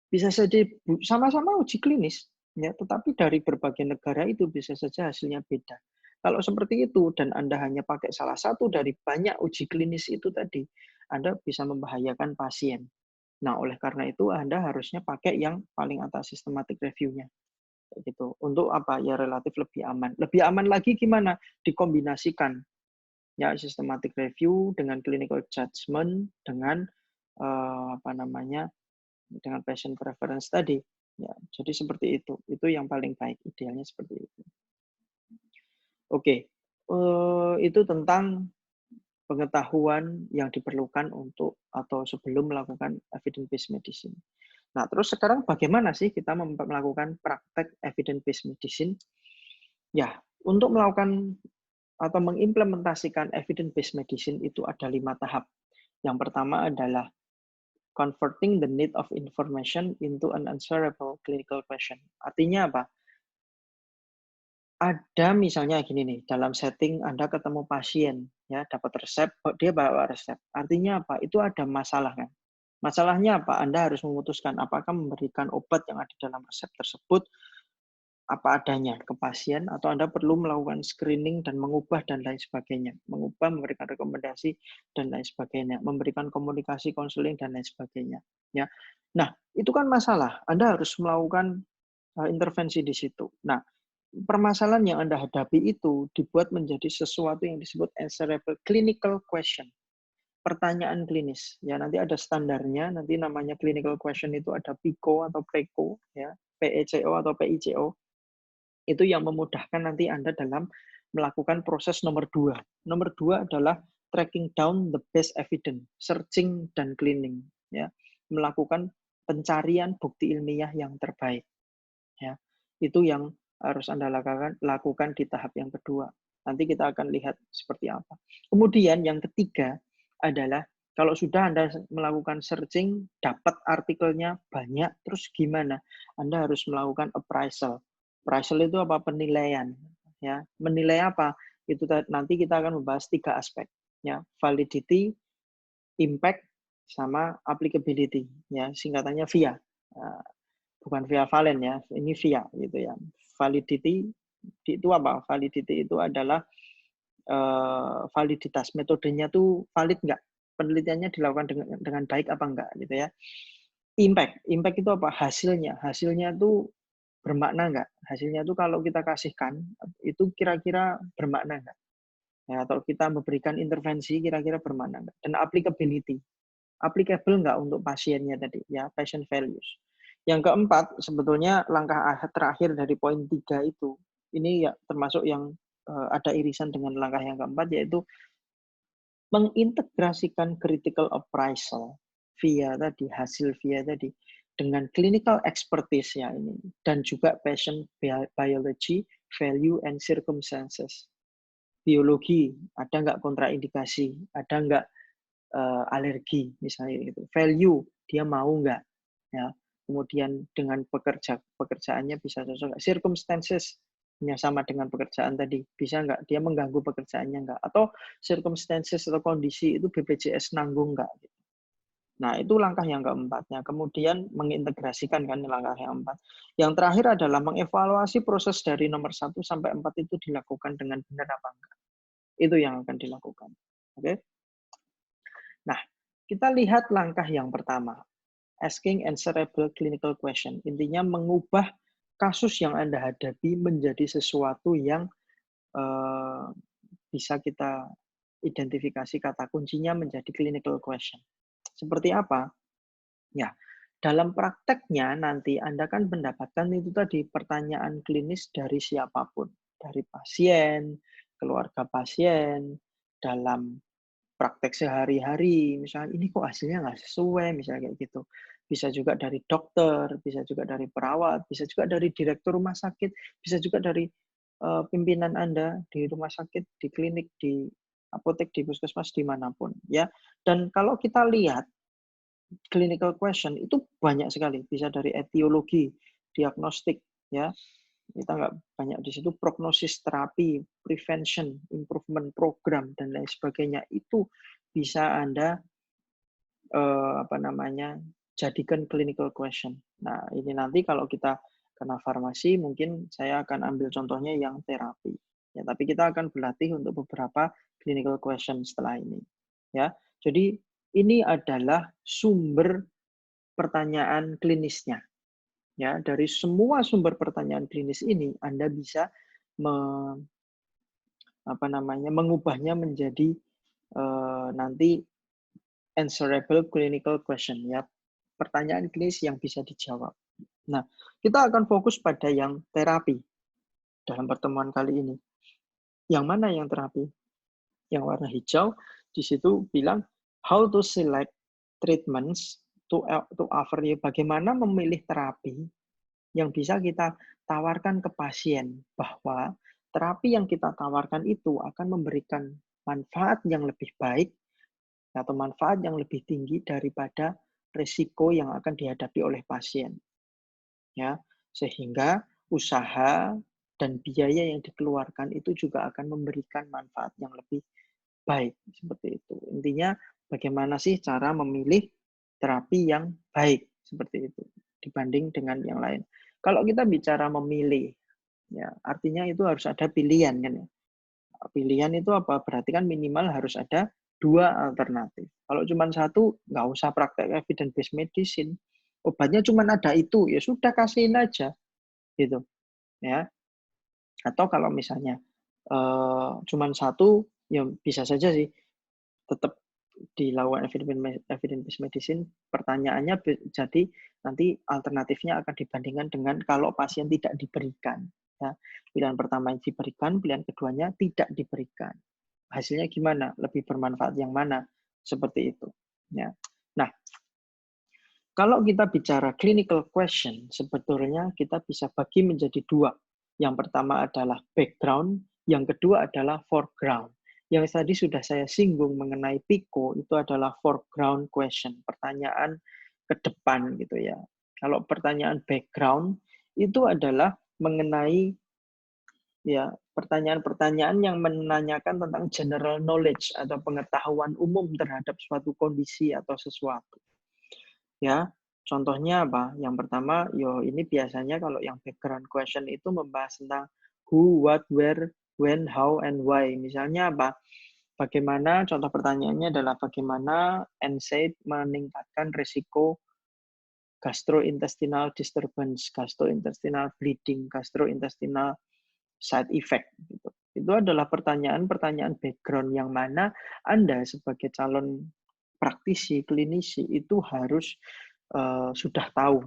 Bisa saja sama-sama uji klinis ya, tetapi dari berbagai negara itu bisa saja hasilnya beda. Kalau seperti itu dan Anda hanya pakai salah satu dari banyak uji klinis itu tadi, Anda bisa membahayakan pasien. Nah, oleh karena itu Anda harusnya pakai yang paling atas systematic review-nya. Gitu. Untuk apa? Ya relatif lebih aman. Lebih aman lagi gimana? Dikombinasikan. Ya, systematic review dengan clinical judgment dengan dengan patient preference tadi. Ya, jadi seperti itu. Itu yang paling baik. Idealnya seperti itu. Oke. Itu tentang pengetahuan yang diperlukan untuk atau sebelum melakukan evidence based medicine. Nah, terus sekarang bagaimana sih kita melakukan praktek evidence based medicine? Ya, untuk melakukan atau mengimplementasikan evidence based medicine itu ada 5 tahap. Yang pertama adalah converting the need of information into an answerable clinical question. Artinya apa? Ada misalnya gini nih, dalam setting Anda ketemu pasien, ya dapat resep, dia bawa resep. Artinya apa? Itu ada masalah kan? Masalahnya apa? Anda harus memutuskan apakah memberikan obat yang ada dalam resep tersebut apa adanya ke pasien atau Anda perlu melakukan screening dan mengubah dan lain sebagainya. Mengubah, memberikan rekomendasi dan lain sebagainya, memberikan komunikasi, konseling dan lain sebagainya, ya. Nah, itu kan masalah. Anda harus melakukan intervensi di situ. Nah, permasalahan yang Anda hadapi itu dibuat menjadi sesuatu yang disebut answerable clinical question. Pertanyaan klinis. Ya, nanti ada standarnya, nanti namanya clinical question itu ada PICO atau PECO, ya, PECO atau PICO. Itu yang memudahkan nanti Anda dalam melakukan proses nomor 2. Nomor 2 adalah tracking down the best evidence, searching dan cleaning, ya. Melakukan pencarian bukti ilmiah yang terbaik, ya. Itu yang harus Anda lakukan di tahap yang kedua. Nanti kita akan lihat seperti apa. Kemudian yang ketiga adalah Kalau sudah Anda melakukan searching, dapat artikelnya banyak, terus gimana? Anda harus melakukan appraisal. Appraisal itu apa? Penilaian. Ya, menilai apa? Itu nanti kita akan membahas 3 aspek. Ya, validity, impact, sama applicability. Ya, singkatannya VIA. Bukan via valen ya, ini VIA gitu ya. Validity itu apa? Validity itu adalah validitas, metodenya tuh valid nggak? Penelitiannya dilakukan dengan baik apa enggak gitu ya. Impact itu apa? Hasilnya tuh bermakna enggak? Hasilnya tuh kalau kita kasihkan itu kira-kira bermakna enggak? Ya, atau kita memberikan intervensi kira-kira bermakna enggak? Dan applicable enggak untuk pasiennya tadi ya, patient values. Yang keempat sebetulnya langkah terakhir dari poin 3 itu. Ini ya termasuk yang ada irisan dengan langkah yang keempat, yaitu mengintegrasikan critical appraisal hasil VIA tadi dengan clinical expertise-nya ini, dan juga patient biology, value, and circumstances. Biologi, ada nggak kontraindikasi, ada nggak alergi, misalnya gitu. Value, dia mau nggak, ya. Kemudian dengan pekerjaannya bisa cocok nggak. Circumstances, sama dengan pekerjaan tadi, bisa nggak dia mengganggu pekerjaannya nggak, atau circumstances atau kondisi itu BPJS nanggung nggak. Nah, itu langkah yang keempatnya. Kemudian mengintegrasikan kan langkah yang keempat. Yang terakhir adalah mengevaluasi proses dari nomor 1 sampai 4 itu dilakukan dengan benar apa enggak. Itu yang akan dilakukan. Oke. Nah, kita lihat langkah yang pertama. Asking answerable clinical question. Intinya mengubah kasus yang Anda hadapi menjadi sesuatu yang bisa kita identifikasi kata kuncinya menjadi clinical question. Seperti apa? Ya, dalam prakteknya nanti Anda kan mendapatkan itu tadi pertanyaan klinis dari siapapun, dari pasien, keluarga pasien, dalam praktek sehari-hari, misalnya ini kok hasilnya nggak sesuai, misalnya kayak gitu. Bisa juga dari dokter, bisa juga dari perawat, bisa juga dari direktur rumah sakit, bisa juga dari pimpinan Anda di rumah sakit, di klinik, di apotek, di puskesmas, dimanapun. Ya. Dan kalau kita lihat, clinical question itu banyak sekali, bisa dari etiologi, diagnostik, ya kita nggak banyak di situ, prognosis, terapi, prevention, improvement program dan lain sebagainya, itu bisa Anda jadikan clinical question. Nah ini nanti kalau kita kena farmasi mungkin saya akan ambil contohnya yang terapi. Ya, tapi kita akan berlatih untuk beberapa clinical question setelah ini. Ya, jadi ini adalah sumber pertanyaan klinisnya. Ya, dari semua sumber pertanyaan klinis ini Anda bisa mengubahnya menjadi nanti answerable clinical question, ya. Pertanyaan klinis yang bisa dijawab. Nah, kita akan fokus pada yang terapi dalam pertemuan kali ini. Yang mana yang terapi? Yang warna hijau di situ bilang how to select treatments to offer you, bagaimana memilih terapi yang bisa kita tawarkan ke pasien, bahwa terapi yang kita tawarkan itu akan memberikan manfaat yang lebih baik atau manfaat yang lebih tinggi daripada risiko yang akan dihadapi oleh pasien. Ya, sehingga usaha dan biaya yang dikeluarkan itu juga akan memberikan manfaat yang lebih baik, seperti itu. Intinya bagaimana sih cara memilih terapi yang baik, seperti itu, dibanding dengan yang lain. Kalau kita bicara memilih, ya artinya itu harus ada pilihan kan ya. Pilihan itu apa? Berarti kan minimal harus ada 2 alternatif. Kalau cuma satu, nggak usah praktek evidence based medicine. Obatnya cuma ada itu, ya sudah kasihin aja, gitu, ya. Atau kalau misalnya cuma satu, ya bisa saja sih tetap dilakukan evidence based medicine. Pertanyaannya jadi nanti alternatifnya akan dibandingkan dengan kalau pasien tidak diberikan. Ya, pilihan pertama yang diberikan, pilihan keduanya tidak diberikan. Hasilnya gimana? Lebih bermanfaat yang mana? Seperti itu. Ya. Nah, kalau kita bicara clinical question, sebetulnya kita bisa bagi menjadi 2. Yang pertama adalah background, yang kedua adalah foreground. Yang tadi sudah saya singgung mengenai PICO itu adalah foreground question, pertanyaan ke depan gitu ya. Kalau pertanyaan background itu adalah mengenai ya pertanyaan-pertanyaan yang menanyakan tentang general knowledge atau pengetahuan umum terhadap suatu kondisi atau sesuatu. Ya, contohnya apa? Yang pertama, ini biasanya kalau yang background question itu membahas tentang who, what, where, when, how, and why. Misalnya apa? Bagaimana, contoh pertanyaannya adalah bagaimana NSAID meningkatkan risiko gastrointestinal disturbance, gastrointestinal bleeding, gastrointestinal side effect. Gitu. Itu adalah pertanyaan-pertanyaan background yang mana Anda sebagai calon praktisi, klinisi itu harus sudah tahu.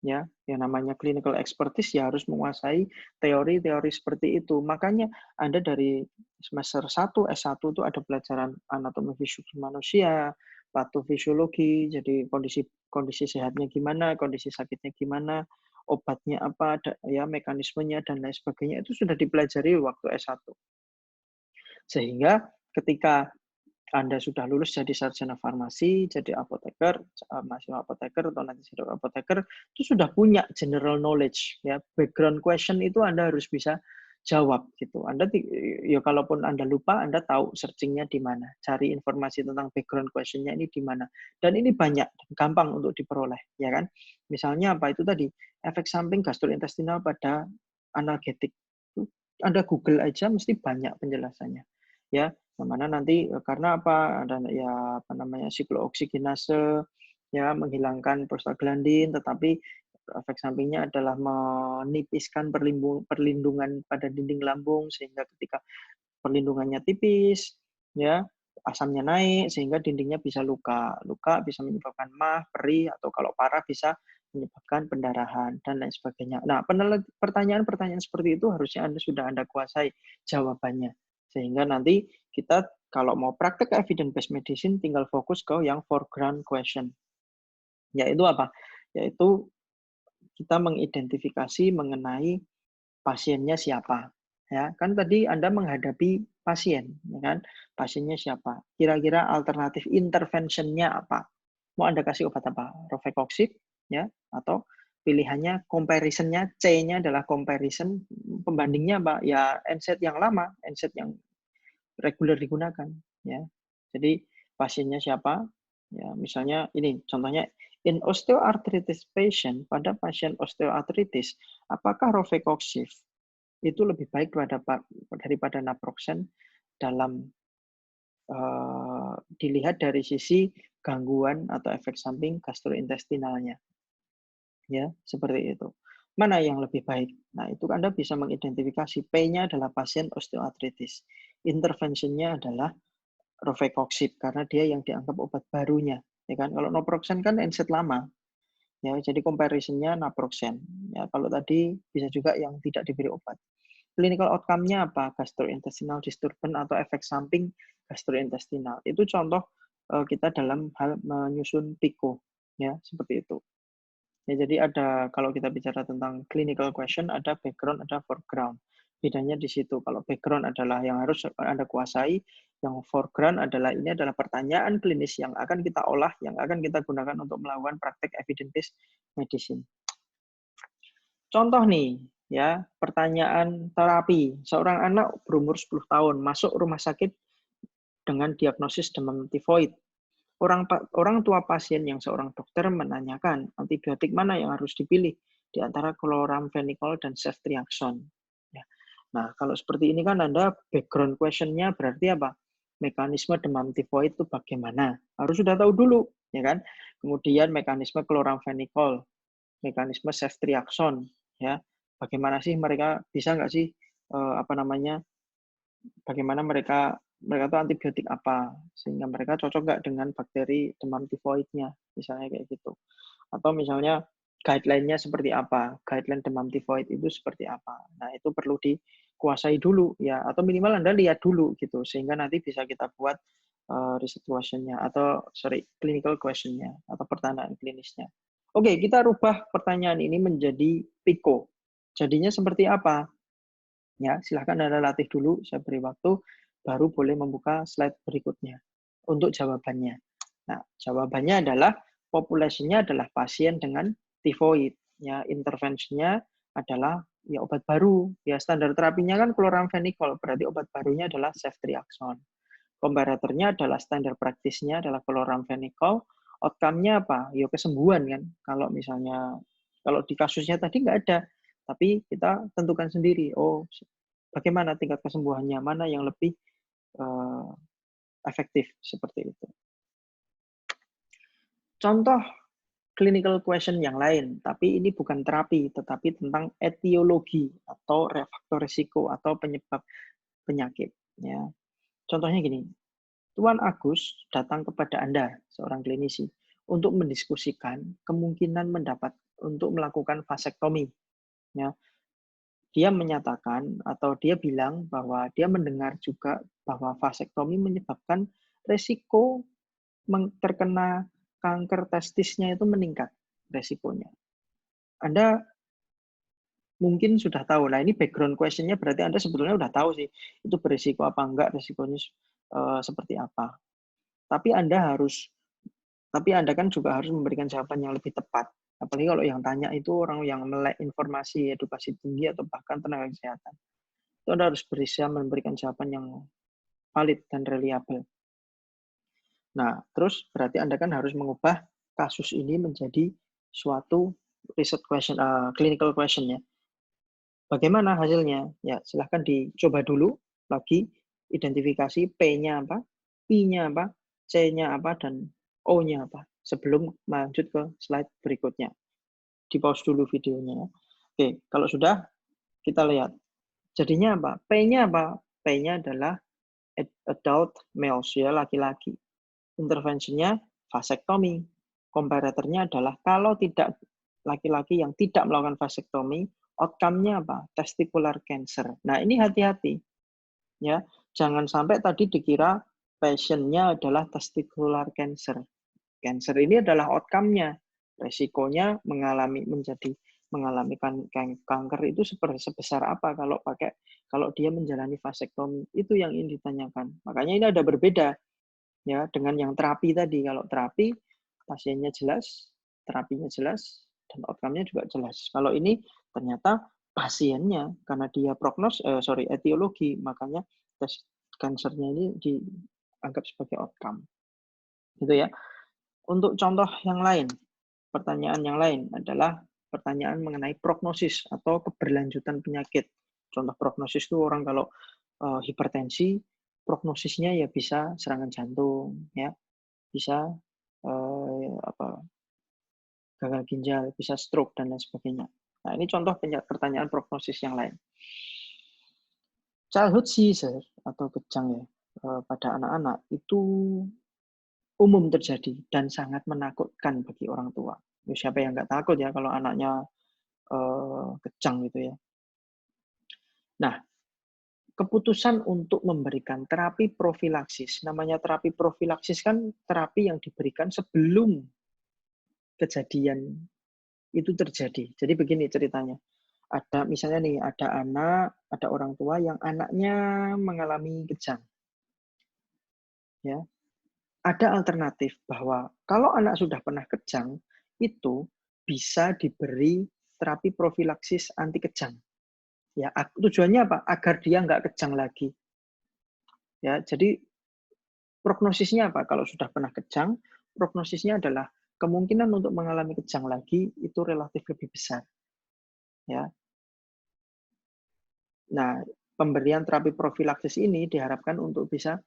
Ya, yang namanya clinical expertise ya harus menguasai teori-teori seperti itu. Makanya Anda dari semester 1, S1 itu ada pelajaran anatomi fisiologi manusia, patofisiologi, jadi kondisi kondisi sehatnya gimana, kondisi sakitnya gimana, obatnya apa, ya mekanismenya dan lain sebagainya itu sudah dipelajari waktu S1. Sehingga ketika Anda sudah lulus jadi sarjana farmasi, jadi apoteker, mahasiswa apoteker atau nanti jadi apoteker, itu sudah punya general knowledge ya, background question itu Anda harus bisa jawab gitu. Anda ya kalaupun Anda lupa, Anda tahu searching-nya di mana, cari informasi tentang background question-nya ini di mana. Dan ini banyak, gampang untuk diperoleh, ya kan? Misalnya apa itu tadi, efek samping gastrointestinal pada analgetik. Anda Google aja mesti banyak penjelasannya. Ya, yang mana nanti karena apa? Ada ya apa namanya siklooksigenase ya menghilangkan prostaglandin, tetapi efek sampingnya adalah menipiskan perlindungan pada dinding lambung sehingga ketika perlindungannya tipis, ya asamnya naik sehingga dindingnya bisa luka. Luka bisa menyebabkan mah, perih atau kalau parah bisa menyebabkan pendarahan dan lain sebagainya. Nah, pertanyaan-pertanyaan seperti itu harusnya Anda kuasai jawabannya. Sehingga nanti kita kalau mau praktek evidence based medicine tinggal fokus ke yang foreground question. Yaitu apa? Yaitu kita mengidentifikasi mengenai pasiennya siapa. Ya, kan tadi Anda menghadapi pasien, ya kan? Pasiennya siapa? Kira-kira alternatif interventionnya apa? Mau Anda kasih obat apa? Rofecoxib, ya, atau pilihannya comparison-nya C-nya adalah comparison, pembandingnya apa? Ya NSAID yang lama, NSAID yang reguler digunakan, ya. Jadi pasiennya siapa? Ya, misalnya ini contohnya in osteoarthritis patient, pada pasien osteoarthritis, apakah rofecoxib itu lebih baik daripada naproxen dalam dilihat dari sisi gangguan atau efek samping gastrointestinalnya. Ya, seperti itu. Mana yang lebih baik? Nah, itu Anda bisa mengidentifikasi P-nya adalah pasien osteoartritis. Interventionnya adalah rofecoxib karena dia yang dianggap obat barunya, ya kan? Kalau naproxen kan NSAID lama. Ya, jadi comparison-nya naproxen. Ya, kalau tadi bisa juga yang tidak diberi obat. Clinical outcome-nya apa? Gastrointestinal disturbance atau efek samping gastrointestinal. Itu contoh kita dalam hal menyusun PICO, ya, seperti itu. Ya, jadi ada kalau kita bicara tentang clinical question, ada background, ada foreground. Bedanya di situ. Kalau background adalah yang harus Anda kuasai, yang foreground adalah ini adalah pertanyaan klinis yang akan kita olah, yang akan kita gunakan untuk melakukan praktek evidence-based medicine. Contoh nih, ya, pertanyaan terapi. Seorang anak berumur 10 tahun masuk rumah sakit dengan diagnosis demam tifoid. Orang tua pasien yang seorang dokter menanyakan antibiotik mana yang harus dipilih di antara chloramphenicol dan ceftriaxone. Ya. Nah, kalau seperti ini kan Anda background question-nya berarti apa? Mekanisme demam tifoid itu bagaimana? Harus sudah tahu dulu, ya kan? Kemudian mekanisme chloramphenicol, mekanisme ceftriaxone, ya. Bagaimana sih mereka bisa nggak sih bagaimana mereka tuh antibiotik apa sehingga mereka cocok nggak dengan bakteri demam tifoidnya misalnya kayak gitu atau misalnya guideline-nya seperti apa, guideline demam tifoid itu seperti apa. Nah, itu perlu dikuasai dulu ya atau minimal Anda lihat dulu gitu sehingga nanti bisa kita buat research question-nya atau clinical question-nya atau pertanyaan klinisnya. Oke, kita rubah pertanyaan ini menjadi PICO. Jadinya seperti apa? Ya, silahkan Anda latih dulu, saya beri waktu. baru boleh membuka slide berikutnya untuk jawabannya. Nah, jawabannya adalah populasinya adalah pasien dengan tifoid. Ya, intervensinya adalah ya obat baru. Ya, standar terapinya kan chloramphenicol, berarti obat barunya adalah ceftriaxone. Komparatornya adalah standar praktisnya adalah chloramphenicol. Outcome-nya apa? Ya kesembuhan kan. Kalau misalnya kalau di kasusnya tadi nggak ada, tapi kita tentukan sendiri. Oh, bagaimana tingkat kesembuhannya, mana yang lebih efektif seperti itu. Contoh clinical question yang lain, tapi ini bukan terapi, tetapi tentang etiologi atau faktor risiko atau penyebab penyakit. Ya. Contohnya gini, Tuan Agus datang kepada Anda, seorang klinisi, untuk mendiskusikan kemungkinan untuk melakukan vasektomi. Ya. Dia menyatakan atau dia bilang bahwa dia mendengar juga bahwa vasektomi menyebabkan resiko terkena kanker testisnya itu meningkat resikonya. Anda mungkin sudah tahu. Nah, ini background question-nya berarti Anda sebetulnya sudah tahu sih itu berisiko apa enggak, resikonya seperti apa. Tapi Anda kan juga harus memberikan jawaban yang lebih tepat. Apalagi kalau yang tanya itu orang yang melek informasi, edukasi tinggi, atau bahkan tenaga kesehatan. Itu Anda harus berusaha memberikan jawaban yang valid dan reliable. Nah, terus berarti Anda kan harus mengubah kasus ini menjadi suatu research question, clinical question ya. Bagaimana hasilnya? Ya, silahkan dicoba dulu lagi, identifikasi P-nya apa, I-nya apa, C-nya apa, dan O-nya apa, sebelum lanjut ke slide berikutnya. Di-pause dulu videonya. Oke, kalau sudah, kita lihat. Jadinya apa? P-nya apa? P-nya adalah adult males, ya, laki-laki. Intervensinya vasektomi. Komparatornya adalah kalau tidak laki-laki yang tidak melakukan vasektomi, outcome-nya apa? Testicular cancer. Nah, ini hati-hati. Ya, jangan sampai tadi dikira passion-nya adalah testicular cancer. Cancer ini adalah outcome-nya. Resikonya mengalami kanker itu sebesar apa kalau dia menjalani vasektomi. Itu yang ingin ditanyakan. Makanya ini ada berbeda ya dengan yang terapi tadi. Kalau terapi pasiennya jelas, terapinya jelas, dan outcome-nya juga jelas. Kalau ini ternyata pasiennya karena dia etiologi, makanya tes kansernya ini dianggap sebagai outcome. Gitu ya. Untuk contoh yang lain, pertanyaan yang lain adalah pertanyaan mengenai prognosis atau keberlanjutan penyakit. Contoh prognosis itu orang kalau hipertensi, prognosisnya ya bisa serangan jantung, ya, bisa gagal ginjal, bisa stroke dan lain sebagainya. Nah, ini contoh pertanyaan prognosis yang lain. Childhood seizure atau kejang ya pada anak-anak itu umum terjadi dan sangat menakutkan bagi orang tua. Siapa yang nggak takut ya kalau anaknya kejang gitu ya. Nah, keputusan untuk memberikan terapi profilaksis, namanya terapi profilaksis kan terapi yang diberikan sebelum kejadian itu terjadi. Jadi begini ceritanya. Misalnya nih, ada orang tua yang anaknya mengalami kejang. Ya. Ada alternatif bahwa kalau anak sudah pernah kejang, itu bisa diberi terapi profilaksis anti kejang. Ya, tujuannya apa? Agar dia nggak kejang lagi. Ya, jadi prognosisnya apa? Kalau sudah pernah kejang, prognosisnya adalah kemungkinan untuk mengalami kejang lagi itu relatif lebih besar. Ya. Nah, pemberian terapi profilaksis ini diharapkan untuk bisa,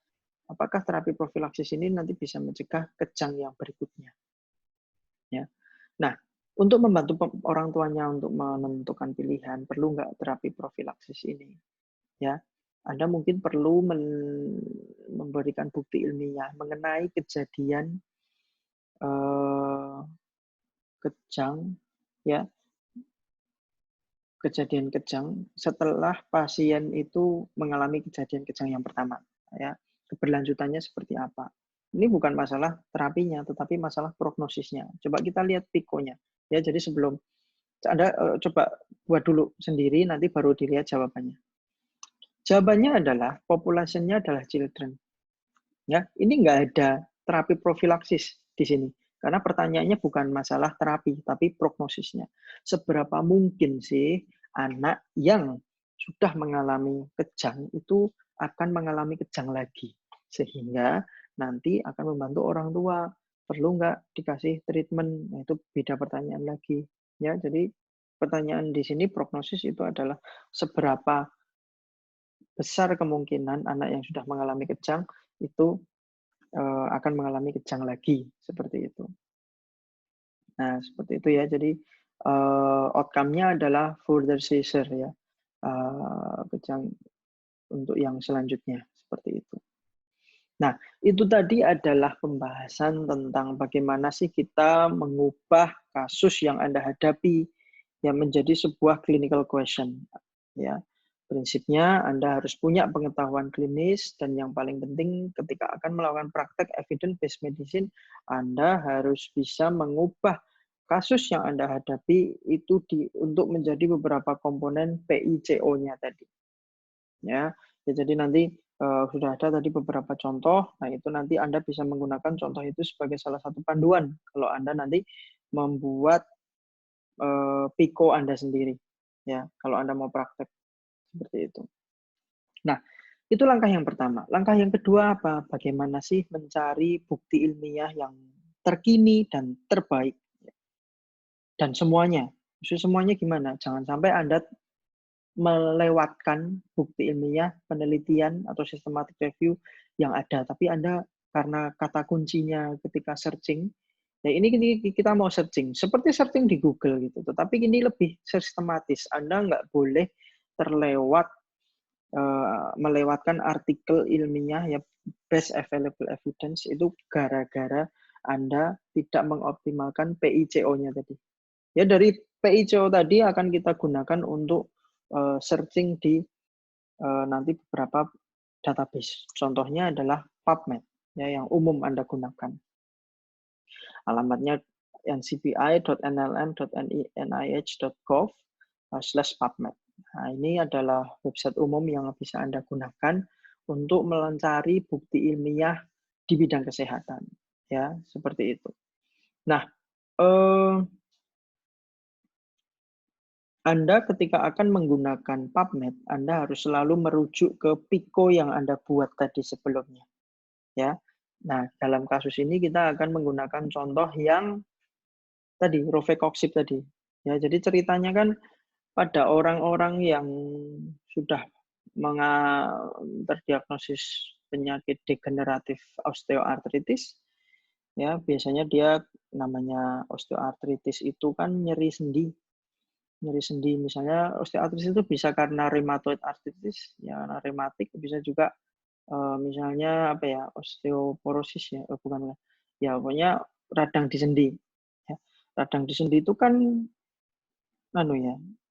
apakah terapi profilaksis ini nanti bisa mencegah kejang yang berikutnya. Ya. Nah, untuk membantu orang tuanya untuk menentukan pilihan, perlu nggak terapi profilaksis ini? Ya, Anda mungkin perlu memberikan bukti ilmiah mengenai kejadian kejang, ya, kejadian kejang setelah pasien itu mengalami kejadian kejang yang pertama. Ya, keberlanjutannya seperti apa? Ini bukan masalah terapinya, tetapi masalah prognosisnya. Coba kita lihat pikonya. Ya, jadi sebelum Anda coba buat dulu sendiri, nanti baru dilihat jawabannya. Jawabannya adalah populasinya adalah children. Ya, ini nggak ada terapi profilaksis di sini. Karena pertanyaannya bukan masalah terapi, tapi prognosisnya. Seberapa mungkin sih anak yang sudah mengalami kejang itu akan mengalami kejang lagi. Sehingga nanti akan membantu orang tua. Perlu nggak dikasih treatment? Nah, itu beda pertanyaan lagi. Ya, jadi pertanyaan di sini prognosis itu adalah seberapa besar kemungkinan anak yang sudah mengalami kejang itu akan mengalami kejang lagi, seperti itu. Nah, seperti itu ya. Jadi outcome-nya adalah further seizure ya, kejang untuk yang selanjutnya, seperti itu. Nah, itu tadi adalah pembahasan tentang bagaimana sih kita mengubah kasus yang Anda hadapi yang menjadi sebuah clinical question. Ya, prinsipnya Anda harus punya pengetahuan klinis dan yang paling penting ketika akan melakukan praktek evidence-based medicine, Anda harus bisa mengubah kasus yang Anda hadapi itu untuk menjadi beberapa komponen PICO-nya tadi. Ya, jadi nanti sudah ada tadi beberapa contoh. Nah, itu nanti Anda bisa menggunakan contoh itu sebagai salah satu panduan kalau Anda nanti membuat PICO Anda sendiri. Ya, kalau Anda mau praktek seperti itu. Nah, itu langkah yang pertama. Langkah yang kedua apa? Bagaimana sih mencari bukti ilmiah yang terkini dan terbaik? Dan semuanya. Maksudnya semuanya gimana? Jangan sampai Anda melewatkan bukti ilmiah, penelitian, atau systematic review yang ada. Tapi Anda karena kata kuncinya ketika searching, ya ini kita mau searching, seperti searching di Google gitu. Tetapi ini lebih sistematis. Anda nggak boleh terlewat melewatkan artikel ilmiah ya best available evidence itu gara-gara Anda tidak mengoptimalkan PICO-nya tadi. Ya dari PICO tadi akan kita gunakan untuk searching di nanti beberapa database. Contohnya adalah PubMed ya yang umum Anda gunakan. Alamatnya ncbi.nlm.nih.gov/PubMed. Nah, ini adalah website umum yang bisa Anda gunakan untuk mencari bukti ilmiah di bidang kesehatan. Ya, seperti itu. Nah, Anda ketika akan menggunakan PubMed, Anda harus selalu merujuk ke PICO yang Anda buat tadi sebelumnya. Ya. Nah, dalam kasus ini kita akan menggunakan contoh yang tadi Rofecoxib tadi. Ya, jadi ceritanya kan pada orang-orang yang sudah terdiagnosis penyakit degeneratif osteoartritis, ya biasanya dia namanya osteoartritis itu kan nyeri sendi. Nyeri sendi misalnya osteoartritis itu bisa karena rheumatoid arthritis, ya rematik, bisa juga misalnya apa ya osteoporosis ya, bukan ya pokoknya radang di sendi. Ya. Radang di sendi itu kan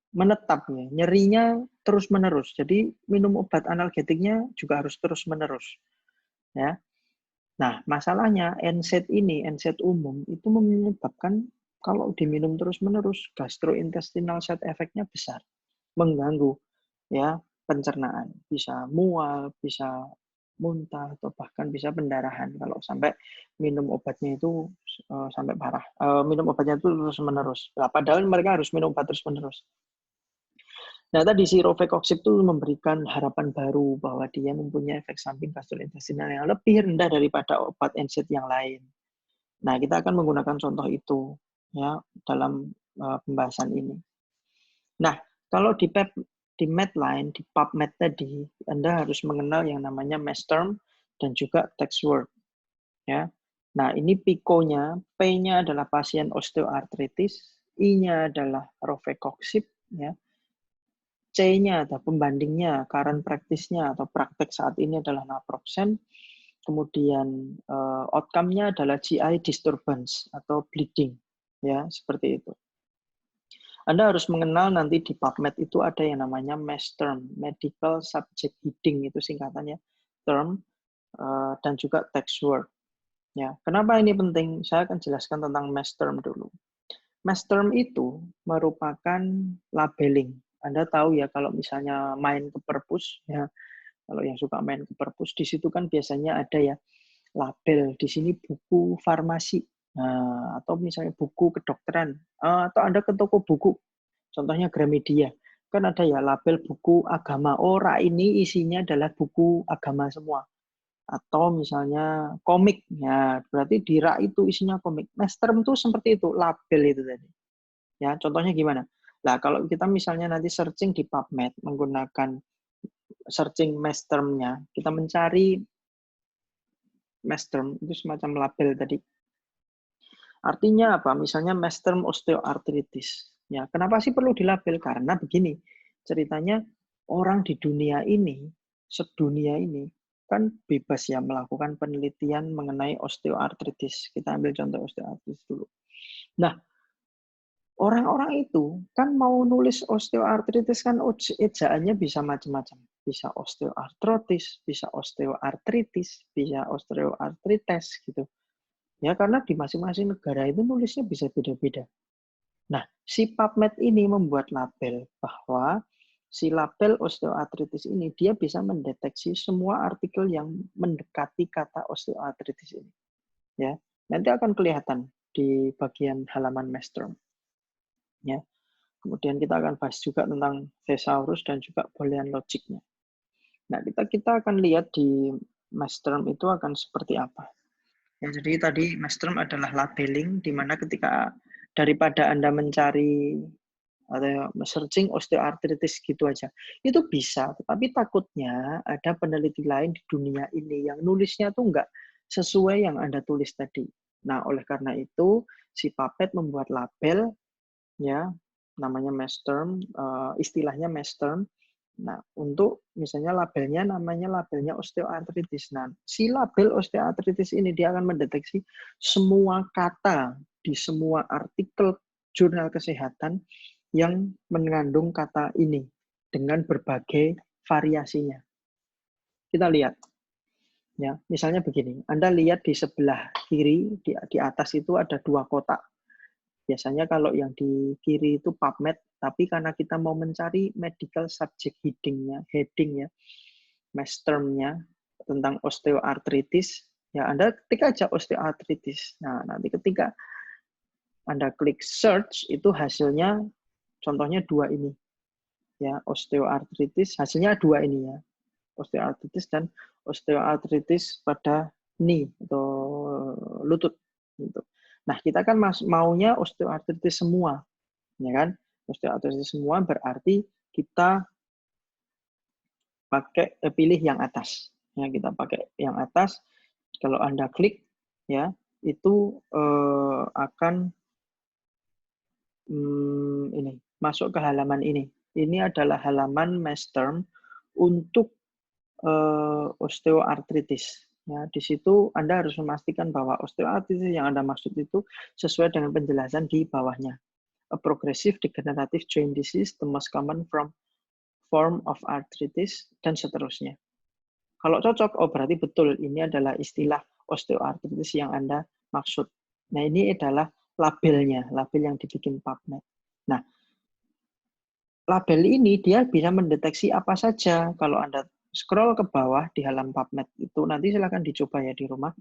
menetap ya, nyerinya terus menerus. Jadi minum obat analgetiknya juga harus terus menerus. Ya. Nah, masalahnya NSAID ini, NSAID umum itu menyebabkan kalau diminum terus-menerus gastrointestinal side effect-nya besar, mengganggu ya pencernaan, bisa mual, bisa muntah atau bahkan bisa pendarahan kalau sampai minum obatnya itu sampai parah. Minum obatnya itu terus-menerus. Nah, padahal mereka harus minum obat terus-menerus. Nah, tadi si Rofecoxib itu memberikan harapan baru bahwa dia mempunyai efek samping gastrointestinal yang lebih rendah daripada obat NSAID yang lain. Nah, kita akan menggunakan contoh itu ya dalam pembahasan ini. Nah, kalau di Medline, di PubMed tadi, Anda harus mengenal yang namanya MAS term dan juga text word. Ya. Nah, ini PICO-nya, P-nya adalah pasien osteoartritis, I-nya adalah Rofecoxib, ya. C-nya atau pembandingnya, current practice-nya atau praktek saat ini adalah naproxen. Kemudian outcome-nya adalah GI disturbance atau bleeding, ya seperti itu. Anda harus mengenal nanti di PubMed itu ada yang namanya MAS term, Medical Subject Heading itu singkatannya term dan juga text word. Ya, kenapa ini penting? Saya akan jelaskan tentang MAS term dulu. MAS term itu merupakan labeling. Anda tahu ya kalau misalnya main ke perpus ya Kalau yang suka main ke perpus, di situ kan biasanya ada ya label, di sini buku farmasi, nah, atau misalnya buku kedokteran, atau Anda ke toko buku, contohnya Gramedia, kan ada ya label buku agama, rak ini isinya adalah buku agama semua. Atau misalnya komik, ya berarti di rak itu isinya komik. Masterm itu seperti itu, label itu tadi. Ya, contohnya gimana? Nah, kalau kita misalnya nanti searching di PubMed menggunakan searching masterm-nya, kita mencari masterm itu semacam label tadi. Artinya apa? Misalnya masterm osteoartritis. Ya, kenapa sih perlu dilabel? Karena begini, ceritanya orang di dunia ini, sedunia ini, kan bebas ya melakukan penelitian mengenai osteoartritis. Kita ambil contoh osteoartritis dulu. Nah, orang-orang itu kan mau nulis osteoartritis kan ejaannya bisa macam-macam. Bisa osteoartritis, bisa osteoartritis, bisa osteoartritis gitu. Ya karena di masing-masing negara itu nulisnya bisa beda-beda. Nah, si PubMed ini membuat label bahwa si label osteoartritis ini dia bisa mendeteksi semua artikel yang mendekati kata osteoartritis ini. Ya, nanti akan kelihatan di bagian halaman Maelstrom. Ya. Kemudian kita akan bahas juga tentang thesaurus dan juga boolean logiknya. Nah, kita akan lihat di Maelstrom itu akan seperti apa. Ya, jadi tadi Maelstrom adalah labeling, di mana ketika daripada Anda mencari atau searching osteoartritis gitu aja, itu bisa. Tetapi takutnya ada peneliti lain di dunia ini yang nulisnya tuh nggak sesuai yang Anda tulis tadi. Nah, oleh karena itu, si PubMed membuat label, ya, namanya Maelstrom, istilahnya Maelstrom. Nah, untuk misalnya namanya labelnya osteoartritis. Nah, si label osteoartritis ini dia akan mendeteksi semua kata di semua artikel jurnal kesehatan yang mengandung kata ini dengan berbagai variasinya. Kita lihat. Ya, misalnya begini, Anda lihat di sebelah kiri di atas itu ada 2 kotak. Biasanya kalau yang di kiri itu PubMed, tapi karena kita mau mencari medical subject heading ya, Maelstrom-nya tentang osteoartritis, ya Anda ketik aja osteoartritis. Nah, nanti ketika Anda klik search, itu hasilnya contohnya 2 ini. Ya, osteoartritis, hasilnya 2 ini ya. Osteoartritis dan osteoartritis pada knee atau lutut gitu. Nah, kita kan maunya osteoartritis semua, ya kan? Osteoartritis semua berarti kita pilih yang atas. Ya, kita pakai yang atas. Kalau Anda klik ya, itu akan ini masuk ke halaman ini. Ini adalah halaman Maelstrom untuk osteoartritis. Ya, di situ Anda harus memastikan bahwa osteoartritis yang Anda maksud itu sesuai dengan penjelasan di bawahnya. A progressive degenerative joint disease, the most common form of arthritis, dan seterusnya. Kalau cocok, oh berarti betul ini adalah istilah osteoartritis yang Anda maksud. Nah, ini adalah labelnya, label yang dibikin PubMed. Nah, label ini dia bisa mendeteksi apa saja. Kalau Anda scroll ke bawah di halaman PubMed itu, nanti silakan dicoba ya di rumah.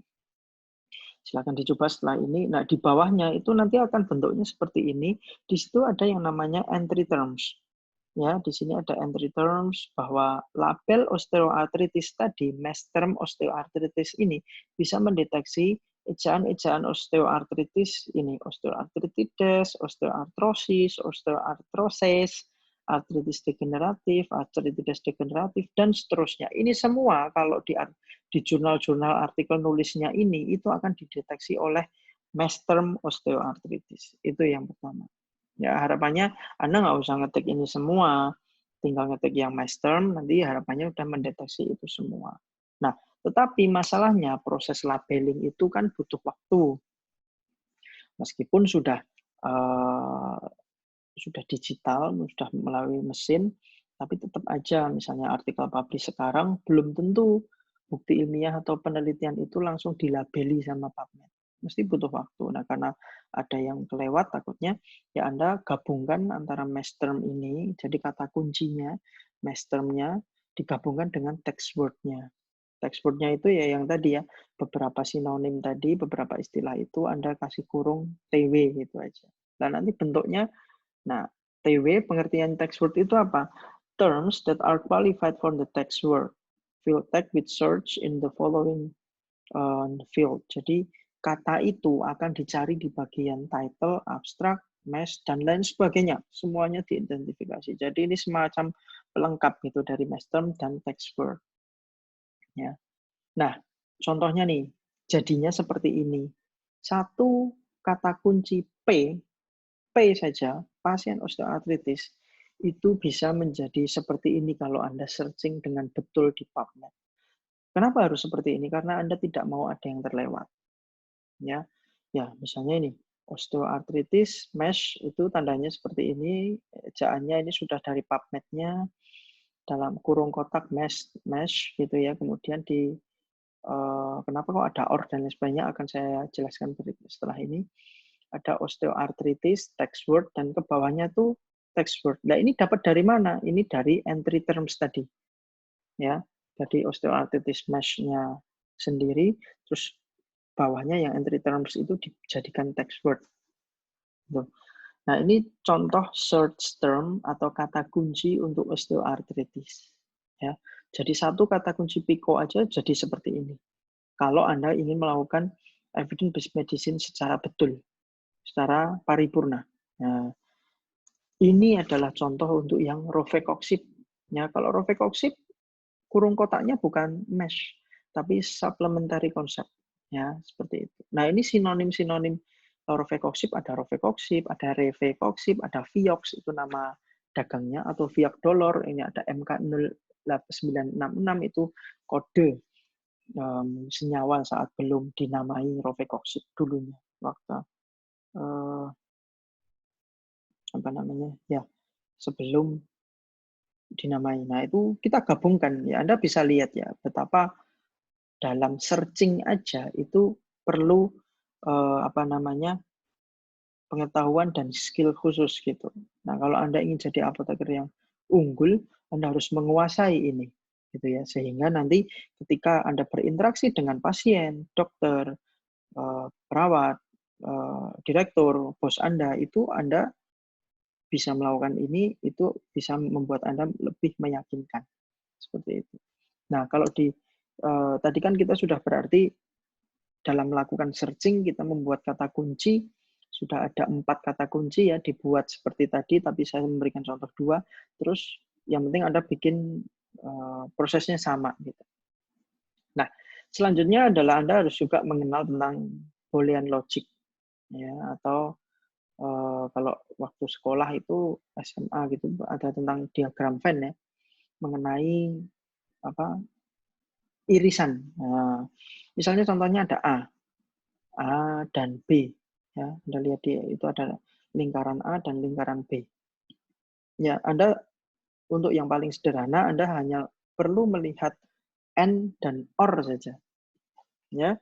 Silakan dicoba setelah ini. Nah, di bawahnya itu nanti akan bentuknya seperti ini. Di situ ada yang namanya entry terms. Ya, di sini ada entry terms bahwa label osteoartritis tadi, Maelstrom osteoartritis ini bisa mendeteksi ejaan-ejaan osteoartritis ini, osteoartritides, osteoartrosis, osteoartrosis, artritis degeneratif, artritis degeneratif, dan seterusnya. Ini semua kalau di jurnal-jurnal artikel nulisnya ini, itu akan dideteksi oleh Maelstrom osteoartritis. Itu yang pertama. Ya, harapannya Anda nggak usah ngetik ini semua, tinggal ngetik yang Maelstrom, nanti harapannya udah mendeteksi itu semua. Nah, tetapi masalahnya proses labeling itu kan butuh waktu. Meskipun sudah digital, sudah melalui mesin, tapi tetap aja misalnya artikel publish sekarang belum tentu bukti ilmiah atau penelitian itu langsung dilabeli sama PubMed. Mesti butuh waktu. Nah, karena ada yang kelewat takutnya, ya Anda gabungkan antara Maelstrom ini, jadi kata kuncinya, Maelstrom-nya, digabungkan dengan text word-nya. Text word-nya itu ya yang tadi ya, beberapa sinonim tadi, beberapa istilah itu Anda kasih kurung TW gitu aja. Dan nanti bentuknya, nah TW pengertian text word itu apa? Terms that are qualified for the text word. Field text with search in the following field. Jadi kata itu akan dicari di bagian title, abstract, mesh, dan lain sebagainya. Semuanya diidentifikasi. Jadi ini semacam pelengkap gitu dari mesh term dan text word. Ya. Nah, contohnya nih, jadinya seperti ini. Satu kata kunci P saja, pasien osteoartritis, itu bisa menjadi seperti ini kalau Anda searching dengan betul di PubMed. Kenapa harus seperti ini? Karena Anda tidak mau ada yang terlewat. Ya, misalnya ini osteoartritis mesh itu tandanya seperti ini, ejaannya ini sudah dari PubMed-nya dalam kurung kotak mesh gitu ya. Kemudian di kenapa kok ada or dan lain sebagainya akan saya jelaskan setelah ini. Ada osteoartritis text word dan ke bawahnya tuh text word. Nah, ini dapat dari mana? Ini dari entry terms tadi. Ya, jadi osteoartritis mesh-nya sendiri, terus bawahnya yang entry terms itu dijadikan text word. Nah, ini contoh search term atau kata kunci untuk osteoartritis. Ya, jadi satu kata kunci PICO aja jadi seperti ini. Kalau Anda ingin melakukan evidence-based medicine secara betul, secara paripurna. Nah, ini adalah contoh untuk yang rofecoxib. Ya, kalau rofecoxib kurung kotaknya bukan mesh, tapi supplementary concept. Ya, seperti itu. Nah, ini sinonim-sinonim rofecoxib, ada rofecoxib, ada revecoxib, ada Vioxx, itu nama dagangnya, atau Viagdolor, ini ada MK0966, itu kode senyawa saat belum dinamai rofecoxib dulunya, waktu apa namanya, ya, sebelum dinamai. Nah, itu kita gabungkan, ya Anda bisa lihat ya, betapa dalam searching aja itu perlu apa namanya pengetahuan dan skill khusus gitu. Nah, kalau Anda ingin jadi apoteker yang unggul, Anda harus menguasai ini, gitu ya. Sehingga nanti ketika Anda berinteraksi dengan pasien, dokter, perawat, direktur, bos Anda, itu Anda bisa melakukan ini, itu bisa membuat Anda lebih meyakinkan. Seperti itu. Nah, kalau di tadi kan kita sudah berarti dalam melakukan searching, kita membuat kata kunci, sudah ada 4 kata kunci ya, dibuat seperti tadi, tapi saya memberikan contoh 2, terus yang penting Anda bikin prosesnya sama. Gitu. Nah, selanjutnya adalah Anda harus juga mengenal tentang Boolean logic, ya, atau kalau waktu sekolah itu SMA gitu ada tentang diagram Venn ya, mengenai apa irisan. Nah, misalnya contohnya ada A dan B. Ya, Anda lihat itu ada lingkaran A dan lingkaran B. Ya, Anda untuk yang paling sederhana Anda hanya perlu melihat N dan OR saja. Ya,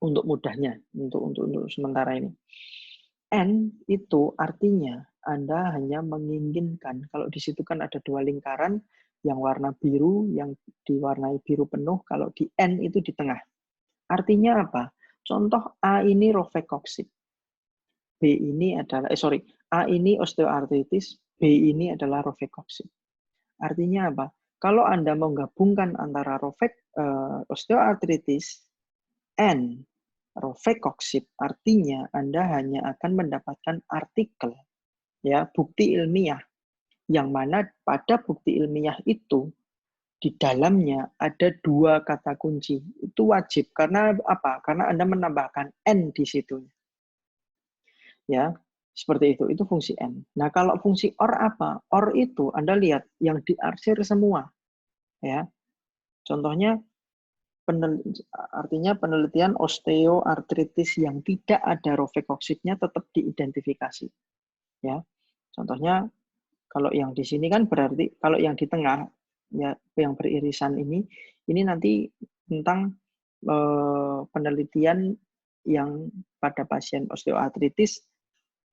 untuk mudahnya, untuk sementara ini. N itu artinya Anda hanya menginginkan, kalau di situ kan ada 2 lingkaran, yang warna biru, yang diwarnai biru penuh, kalau di N itu di tengah. Artinya apa? Contoh A ini rofecoxib. B ini adalah, A ini osteoartritis, B ini adalah rofecoxib. Artinya apa? Kalau Anda mau gabungkan antara osteoartritis and rofecoxib, artinya Anda hanya akan mendapatkan artikel, ya, bukti ilmiah, yang mana pada bukti ilmiah itu di dalamnya ada 2 kata kunci. Itu wajib. Karena apa? Karena Anda menambahkan N di situ. Ya, seperti itu. Itu fungsi N. Nah, kalau fungsi OR apa? OR itu Anda lihat yang diarsir semua. Ya. Contohnya artinya penelitian osteoartritis yang tidak ada rofecoxibnya tetap diidentifikasi. Ya. Contohnya kalau yang di sini kan berarti kalau yang di tengah ya yang beririsan ini nanti tentang penelitian yang pada pasien osteoartritis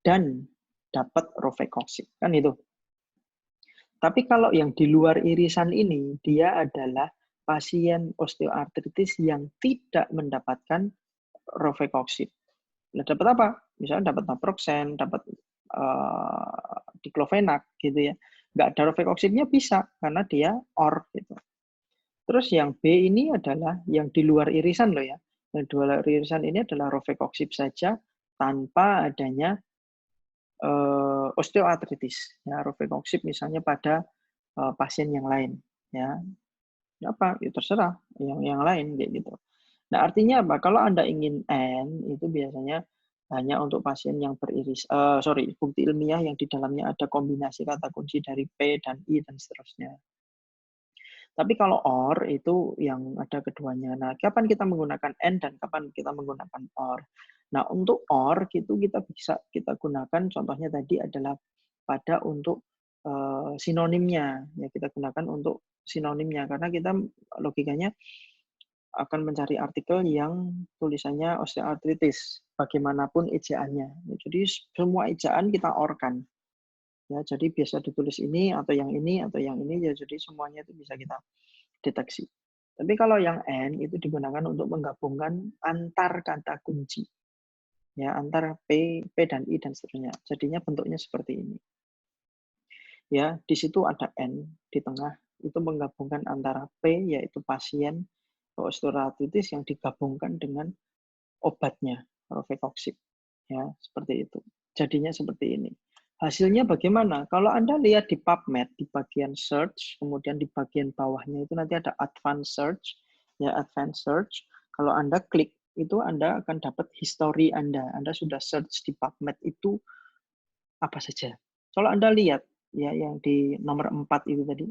dan dapat rofecoxib kan itu. Tapi kalau yang di luar irisan ini, dia adalah pasien osteoartritis yang tidak mendapatkan rofecoxib. Nah, dapat apa? Misalnya dapat naproxen, dapat diclofenac gitu ya. Nggak ada rofecoxibnya bisa karena dia OR gitu. Terus yang B ini adalah yang di luar irisan loh ya. Yang di luar irisan ini adalah rofecoxib saja tanpa adanya osteoartritis. Ya, rofecoxib misalnya pada pasien yang lain. Ya, apa? Ya terserah yang lain kayak gitu. Nah, artinya apa? Kalau Anda ingin N, itu biasanya hanya untuk pasien yang bukti ilmiah yang di dalamnya ada kombinasi kata kunci dari P dan I dan seterusnya. Tapi kalau OR itu yang ada keduanya. Nah, kapan kita menggunakan N dan kapan kita menggunakan OR? Nah, untuk OR itu kita bisa kita gunakan contohnya tadi adalah pada untuk sinonimnya. Ya, kita gunakan untuk sinonimnya karena kita logikanya akan mencari artikel yang tulisannya osteoartritis, bagaimanapun ejaannya. Jadi semua ejaan kita orkan. Ya, jadi biasa ditulis ini atau yang ini atau yang ini ya, jadi semuanya itu bisa kita deteksi. Tapi kalau yang N itu digunakan untuk menggabungkan antar kata kunci. Ya, antara P dan I dan seterusnya. Jadinya bentuknya seperti ini. Ya, di situ ada N di tengah, itu menggabungkan antara P yaitu pasien osteoartritis yang digabungkan dengan obatnya, rofecoxib. Ya, seperti itu. Jadinya seperti ini. Hasilnya bagaimana? Kalau Anda lihat di PubMed, di bagian search, kemudian di bagian bawahnya itu nanti ada advanced search. Ya, advanced search. Kalau Anda klik, itu Anda akan dapat history Anda. Anda sudah search di PubMed itu apa saja. Kalau Anda lihat, ya yang di nomor 4 itu tadi,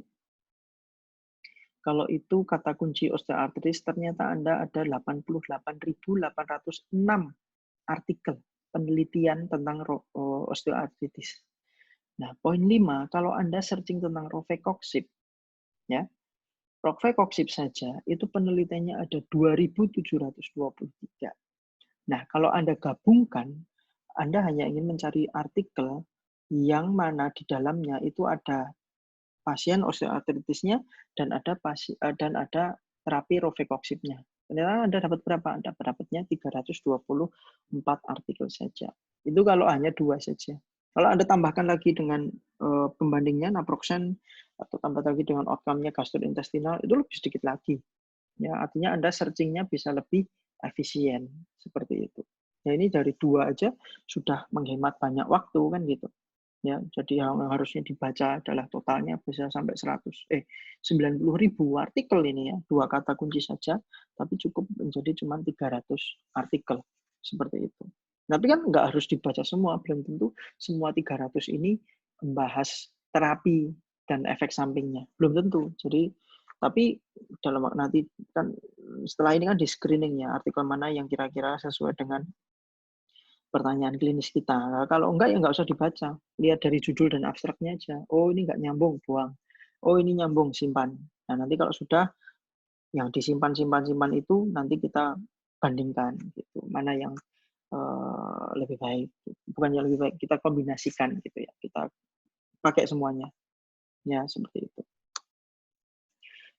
kalau itu kata kunci osteoartritis, ternyata Anda ada 88.806 artikel penelitian tentang osteoartritis. Nah, poin 5, kalau Anda searching tentang rofecoxib, ya, rofecoxib saja itu penelitiannya ada 2.723. Nah, kalau Anda gabungkan, Anda hanya ingin mencari artikel yang mana di dalamnya itu ada pasien osteoartritisnya dan ada terapi rofecoxibnya. Ternyata Anda dapat berapa? Anda dapatnya 324 artikel saja. Itu kalau hanya 2 saja. Kalau Anda tambahkan lagi dengan pembandingnya naproxen atau tambah lagi dengan outcome-nya gastrointestinal, itu lebih sedikit lagi. Ya, artinya Anda searching-nya bisa lebih efisien seperti itu. Ya, ini dari 2 aja sudah menghemat banyak waktu kan gitu. Ya, jadi yang harusnya dibaca adalah totalnya bisa sampai 90.000 artikel ini ya, 2 kata kunci saja, tapi cukup menjadi cuma 300 artikel, seperti itu. Tapi kan nggak harus dibaca semua, belum tentu semua 300 ini membahas terapi dan efek sampingnya, belum tentu. Jadi, tapi dalam nanti kan setelah ini kan di screening ya, artikel mana yang kira-kira sesuai dengan pertanyaan klinis kita. Nah, kalau enggak ya nggak usah dibaca. Lihat dari judul dan abstraknya aja. Oh, ini nggak nyambung, buang. Oh, ini nyambung, simpan. Nah, nanti kalau sudah yang disimpan itu nanti kita bandingkan gitu. Mana yang lebih baik. Bukan yang lebih baik, kita kombinasikan gitu ya. Kita pakai semuanya. Ya, seperti itu.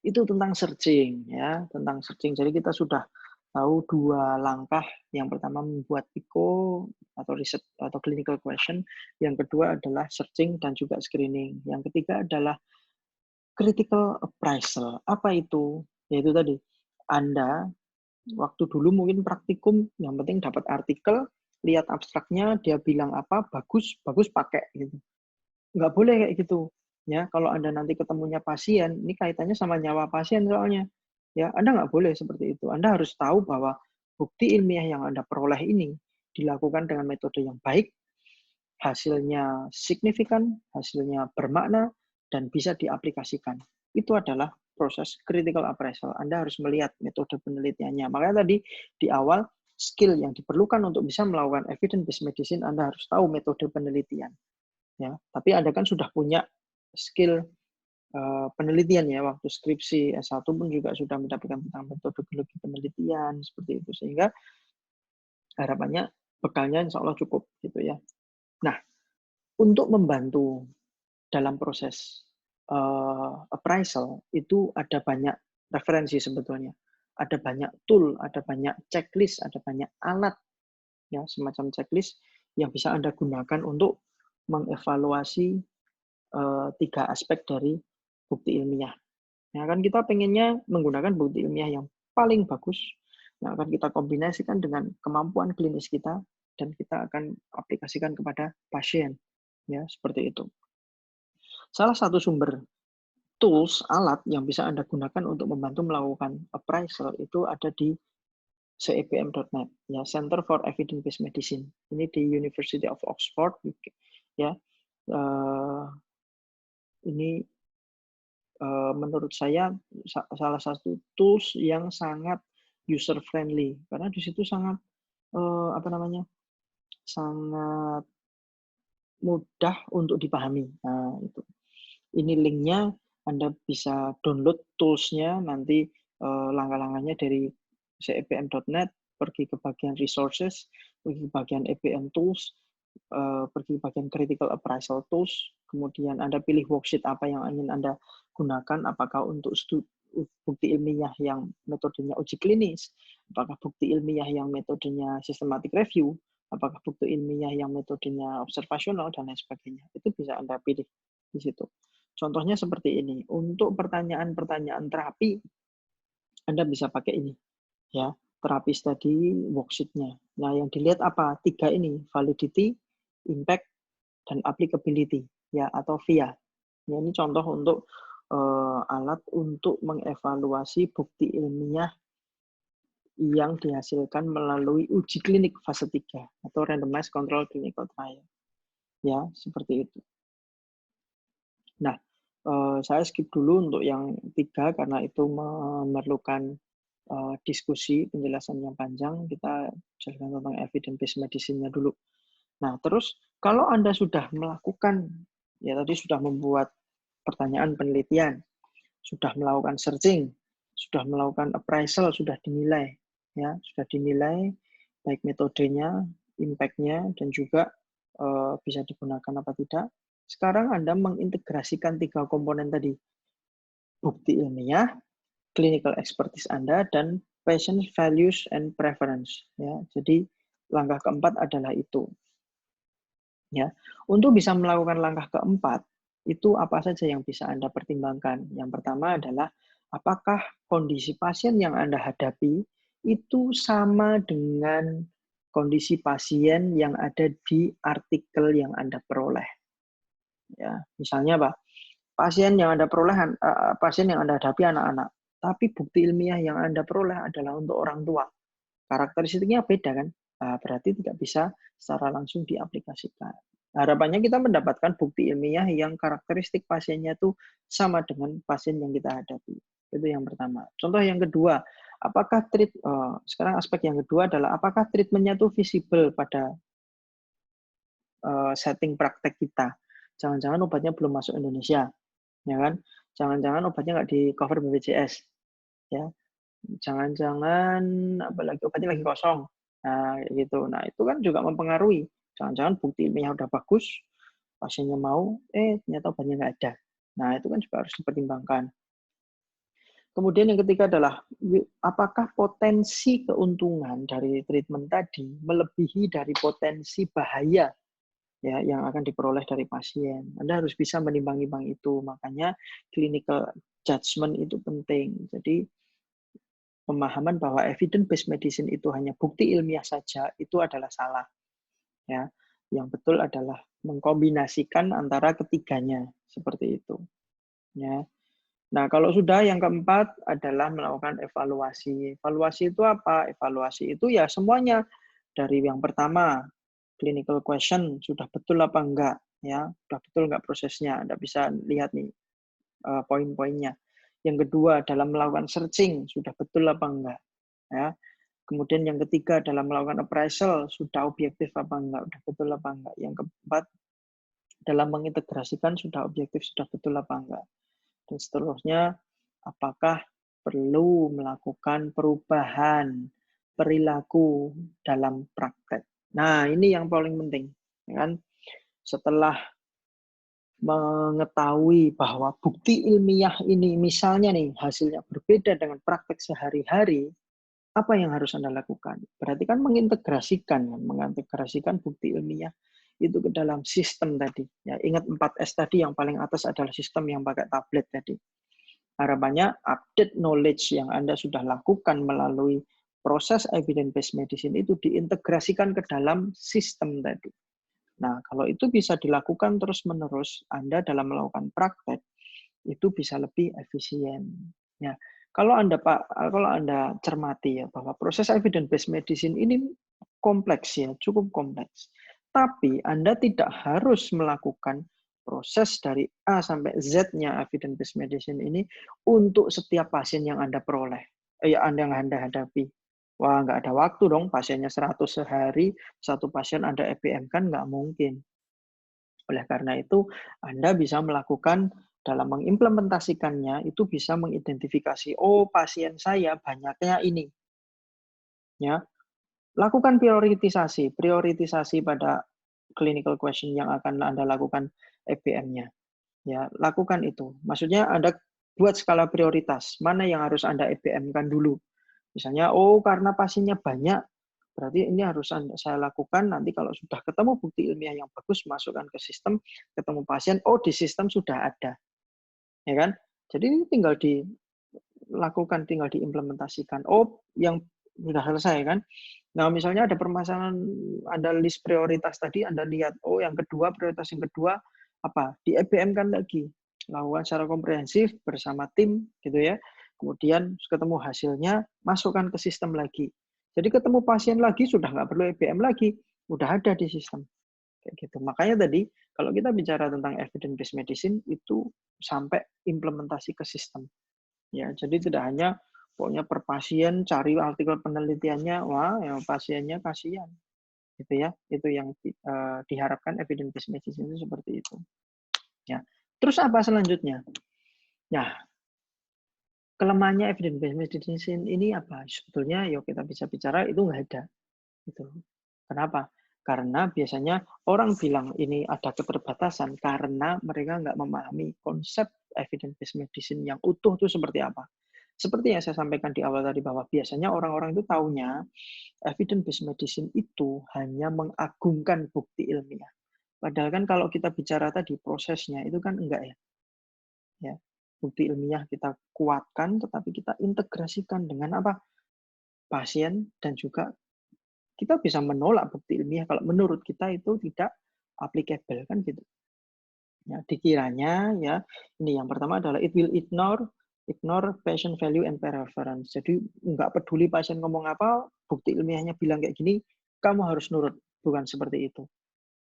Itu tentang searching ya, tentang searching. Jadi kita sudah tahu 2 langkah. Yang pertama membuat PICO atau riset atau clinical question, yang kedua adalah searching dan juga screening. Yang ketiga adalah critical appraisal. Apa itu? Yaitu tadi, Anda waktu dulu mungkin praktikum, yang penting dapat artikel, lihat abstraknya, dia bilang apa, bagus, bagus pakai gitu. Nggak boleh kayak gitu. Ya, kalau Anda nanti ketemunya pasien, ini kaitannya sama nyawa pasien soalnya. Ya, Anda nggak boleh seperti itu. Anda harus tahu bahwa bukti ilmiah yang Anda peroleh ini dilakukan dengan metode yang baik, hasilnya signifikan, hasilnya bermakna, dan bisa diaplikasikan. Itu adalah proses critical appraisal. Anda harus melihat metode penelitiannya. Makanya tadi di awal, skill yang diperlukan untuk bisa melakukan evidence-based medicine, Anda harus tahu metode penelitian. Ya, tapi Anda kan sudah punya skill penelitian ya, waktu skripsi S1 pun juga sudah mendapatkan tentang metodologi penelitian seperti itu, sehingga harapannya bekalnya insya Allah cukup gitu ya. Nah, untuk membantu dalam proses appraisal itu ada banyak referensi sebetulnya. Ada banyak tool, ada banyak checklist, ada banyak alat, ya, semacam checklist yang bisa Anda gunakan untuk mengevaluasi 3 aspek dari bukti ilmiah. Ya kan kita pengennya menggunakan bukti ilmiah yang paling bagus, yang akan kita kombinasikan dengan kemampuan klinis kita, dan kita akan aplikasikan kepada pasien. Ya, seperti itu. Salah satu sumber tools, alat yang bisa Anda gunakan untuk membantu melakukan appraisal itu ada di cepm.net, ya, Center for Evidence-Based Medicine. Ini di University of Oxford, ya. Ini menurut saya salah satu tools yang sangat user friendly karena di situ sangat sangat mudah untuk dipahami. Nah, itu. Ini linknya, Anda bisa download toolsnya nanti langkah-langkahnya dari cepm.net, pergi ke bagian resources, pergi ke bagian EPM tools, pergi ke bagian critical appraisal tools, kemudian Anda pilih worksheet apa yang ingin Anda gunakan, apakah untuk bukti ilmiah yang metodenya uji klinis, apakah bukti ilmiah yang metodenya systematic review, apakah bukti ilmiah yang metodenya observasional, dan lain sebagainya. Itu bisa Anda pilih di situ. Contohnya seperti ini. Untuk pertanyaan-pertanyaan terapi, Anda bisa pakai ini, ya, terapi study worksheet-nya. Nah, yang dilihat apa? 3 ini, validity, impact, dan applicability, ya, atau VIA. Ya, ini contoh untuk alat untuk mengevaluasi bukti ilmiah yang dihasilkan melalui uji klinik fase 3 atau randomized control clinical trial. Ya, seperti itu. Nah, saya skip dulu untuk yang 3 karena itu memerlukan diskusi, penjelasan yang panjang. Kita jelaskan tentang evidence-based medicine-nya dulu. Nah, terus kalau Anda sudah melakukan, ya tadi sudah membuat pertanyaan penelitian, sudah melakukan searching, sudah melakukan appraisal, sudah dinilai, ya, sudah dinilai baik metodenya, impact-nya, dan juga bisa digunakan apa tidak. Sekarang Anda mengintegrasikan 3 komponen tadi, bukti ilmiah, clinical expertise Anda, dan patient values and preference. Ya, jadi langkah keempat adalah itu. Ya, untuk bisa melakukan langkah keempat, itu apa saja yang bisa Anda pertimbangkan? Yang pertama adalah apakah kondisi pasien yang Anda hadapi itu sama dengan kondisi pasien yang ada di artikel yang Anda peroleh. Ya, misalnya Pak, pasien yang Anda peroleh, pasien yang Anda hadapi anak-anak, tapi bukti ilmiah yang Anda peroleh adalah untuk orang tua. Karakteristiknya beda kan? Berarti tidak bisa secara langsung diaplikasikan. Harapannya kita mendapatkan bukti ilmiah yang karakteristik pasiennya itu sama dengan pasien yang kita hadapi. Itu yang pertama. Contoh yang kedua, apakah sekarang aspek yang kedua adalah apakah treatmentnya itu visible pada setting praktek kita. Jangan-jangan obatnya belum masuk Indonesia, ya kan? Jangan-jangan obatnya nggak di cover BPJS, ya. Jangan-jangan apalagi obatnya lagi kosong. Nah, gitu. Nah, itu kan juga mempengaruhi. Jangan-jangan bukti ilmiah udah bagus, pasiennya mau, ternyata obatnya nggak ada. Nah, itu kan juga harus dipertimbangkan. Kemudian yang ketiga adalah, apakah potensi keuntungan dari treatment tadi melebihi dari potensi bahaya, ya, yang akan diperoleh dari pasien. Anda harus bisa menimbang-nimbang itu. Makanya clinical judgment itu penting. Jadi pemahaman bahwa evidence-based medicine itu hanya bukti ilmiah saja itu adalah salah. Ya, yang betul adalah mengkombinasikan antara ketiganya seperti itu. Ya. Nah, kalau sudah yang keempat adalah melakukan evaluasi. Evaluasi itu apa? Evaluasi itu ya semuanya dari yang pertama clinical question sudah betul apa enggak, ya, sudah betul enggak prosesnya. Anda bisa lihat nih poin-poinnya. Yang kedua dalam melakukan searching sudah betul apa enggak, ya. Kemudian yang ketiga dalam melakukan appraisal sudah objektif apa enggak, sudah betul apa enggak. Yang keempat dalam mengintegrasikan sudah objektif, sudah betul apa enggak. Dan seterusnya, apakah perlu melakukan perubahan perilaku dalam praktek. Nah, ini yang paling penting, ya kan? Setelah mengetahui bahwa bukti ilmiah ini misalnya nih hasilnya berbeda dengan praktek sehari-hari, apa yang harus Anda lakukan? Berarti kan mengintegrasikan bukti ilmiah itu ke dalam sistem tadi. Ya, ingat 4S tadi, yang paling atas adalah sistem yang pakai tablet tadi. Harapannya update knowledge yang Anda sudah lakukan melalui proses evidence-based medicine itu diintegrasikan ke dalam sistem tadi. Nah, kalau itu bisa dilakukan terus-menerus, Anda dalam melakukan praktek itu bisa lebih efisien. Ya, kalau Anda cermati ya bahwa proses evidence-based medicine ini kompleks ya, cukup kompleks. Tapi Anda tidak harus melakukan proses dari A sampai Z-nya evidence-based medicine ini untuk setiap pasien yang Anda peroleh, yang Anda hadapi. Wah, nggak ada waktu dong, pasiennya 100 sehari, satu pasien Anda EPM, kan nggak mungkin. Oleh karena itu, Anda bisa melakukan dalam mengimplementasikannya, itu bisa mengidentifikasi, oh pasien saya banyaknya ini. Ya, lakukan prioritisasi pada clinical question yang akan Anda lakukan EPM-nya. Ya, lakukan itu. Maksudnya Anda buat skala prioritas, mana yang harus Anda EPM-kan dulu. Misalnya, oh karena pasiennya banyak, berarti ini harus saya lakukan, nanti kalau sudah ketemu bukti ilmiah yang bagus, masukkan ke sistem, ketemu pasien, oh di sistem sudah ada. Ya kan? Jadi ini tinggal dilakukan, tinggal diimplementasikan. Oh, yang sudah selesai kan? Nah, misalnya ada permasalahan, ada list prioritas tadi, Anda lihat, oh yang kedua, prioritas yang kedua, apa? Di EPM-kan lagi. Lakukan secara komprehensif bersama tim, gitu ya. Kemudian ketemu hasilnya, masukkan ke sistem lagi. Jadi ketemu pasien lagi, sudah nggak perlu EPM lagi, udah ada di sistem. Kayak gitu. Makanya tadi, kalau kita bicara tentang evidence-based medicine, itu sampai implementasi ke sistem. Ya, jadi tidak hanya pokoknya per pasien cari artikel penelitiannya, wah, ya pasiennya kasihan, gitu ya. Itu yang diharapkan evidence-based medicine itu seperti itu. Ya. Terus apa selanjutnya? Ya, kelemahannya evidence-based medicine ini apa? Sebetulnya, yuk kita bisa bicara itu nggak ada. Gitu. Kenapa? Karena biasanya orang bilang ini ada keterbatasan karena mereka nggak memahami konsep evidence-based medicine yang utuh itu seperti apa. Seperti yang saya sampaikan di awal tadi bahwa biasanya orang-orang itu taunya evidence-based medicine itu hanya mengagungkan bukti ilmiah. Padahal kan kalau kita bicara tadi prosesnya itu kan enggak ya. Ya. Bukti ilmiah kita kuatkan tetapi kita integrasikan dengan apa? Pasien dan juga kita bisa menolak bukti ilmiah kalau menurut kita itu tidak applicable kan gitu. Ya, dikiranya ya ini yang pertama adalah it will ignore patient value and preference. Jadi nggak peduli pasien ngomong apa, bukti ilmiahnya bilang kayak gini, kamu harus nurut. Bukan seperti itu.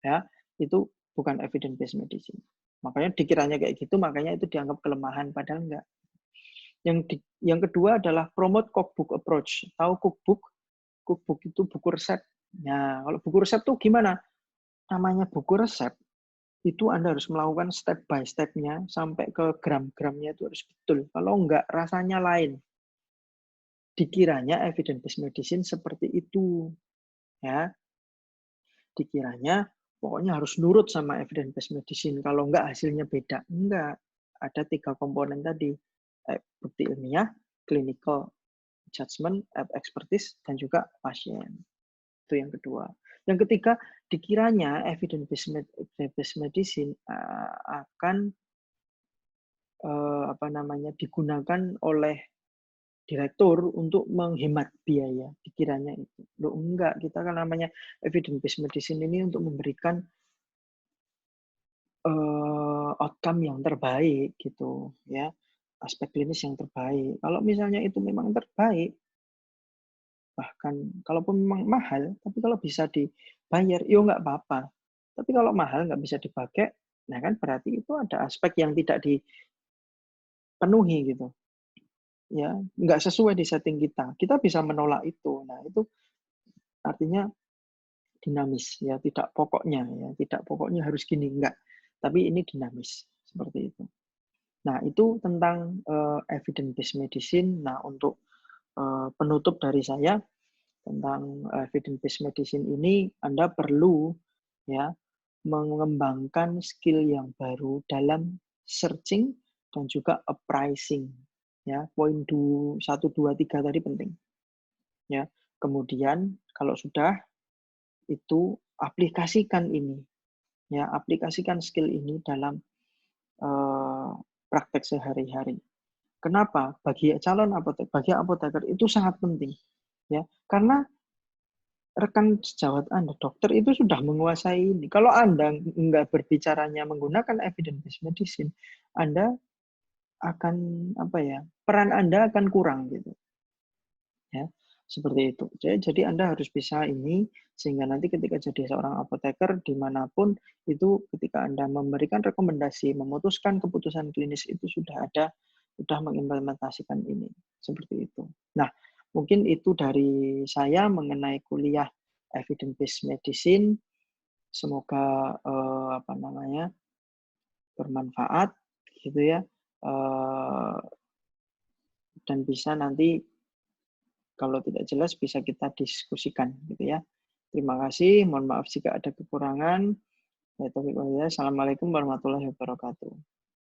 Ya, itu bukan evidence based medicine. Makanya dikiranya kayak gitu, makanya itu dianggap kelemahan padahal enggak. Yang kedua adalah promote cookbook approach. Tahu cookbook? Cookbook itu buku resep. Nah, kalau buku resep tuh gimana? Namanya buku resep, itu Anda harus melakukan step by step-nya sampai ke gram-gramnya itu harus betul. Kalau enggak, rasanya lain. Dikiranya evidence-based medicine seperti itu. Ya. Dikiranya pokoknya harus nurut sama evidence-based medicine. Kalau enggak, hasilnya beda. Enggak. Ada 3 komponen tadi. Bukti ilmiah, clinical judgment, expertise, dan juga pasien. Itu yang kedua. Yang ketiga, dikiranya evidence-based medicine akan digunakan oleh direktur untuk menghemat biaya. Dikiranya itu. Loh, enggak, kita kan namanya evidence-based medicine ini untuk memberikan outcome yang terbaik gitu ya, aspek klinis yang terbaik. Kalau misalnya itu memang terbaik, bahkan kalaupun memang mahal, tapi kalau bisa dibayar, ya nggak apa-apa. Tapi kalau mahal nggak bisa dipakai, nah kan berarti itu ada aspek yang tidak dipenuhi gitu. Ya, nggak sesuai di setting kita. Kita bisa menolak itu. Nah, itu artinya dinamis ya, tidak pokoknya ya, tidak pokoknya harus gini enggak. Tapi ini dinamis seperti itu. Nah, itu tentang evidence-based medicine. Nah, untuk penutup dari saya tentang evidence-based medicine ini, Anda perlu ya mengembangkan skill yang baru dalam searching dan juga appraising. Ya, poin 1, 2, 3 tadi penting. Ya, kemudian kalau sudah itu aplikasikan ini, ya aplikasikan skill ini dalam praktek sehari-hari. Kenapa? Bagi apoteker itu sangat penting, ya karena rekan sejawat Anda, dokter itu sudah menguasai ini. Kalau Anda nggak berbicaranya menggunakan evidence-based medicine, Anda akan peran Anda akan kurang gitu. Ya, seperti itu. Jadi Anda harus bisa ini sehingga nanti ketika jadi seorang apoteker dimanapun itu ketika Anda memberikan rekomendasi, memutuskan keputusan klinis itu sudah mengimplementasikan ini seperti itu. Nah, mungkin itu dari saya mengenai kuliah evidence based medicine. Semoga bermanfaat gitu ya. Dan bisa nanti kalau tidak jelas bisa kita diskusikan gitu ya. Terima kasih, mohon maaf jika ada kekurangan. Assalamualaikum warahmatullahi wabarakatuh.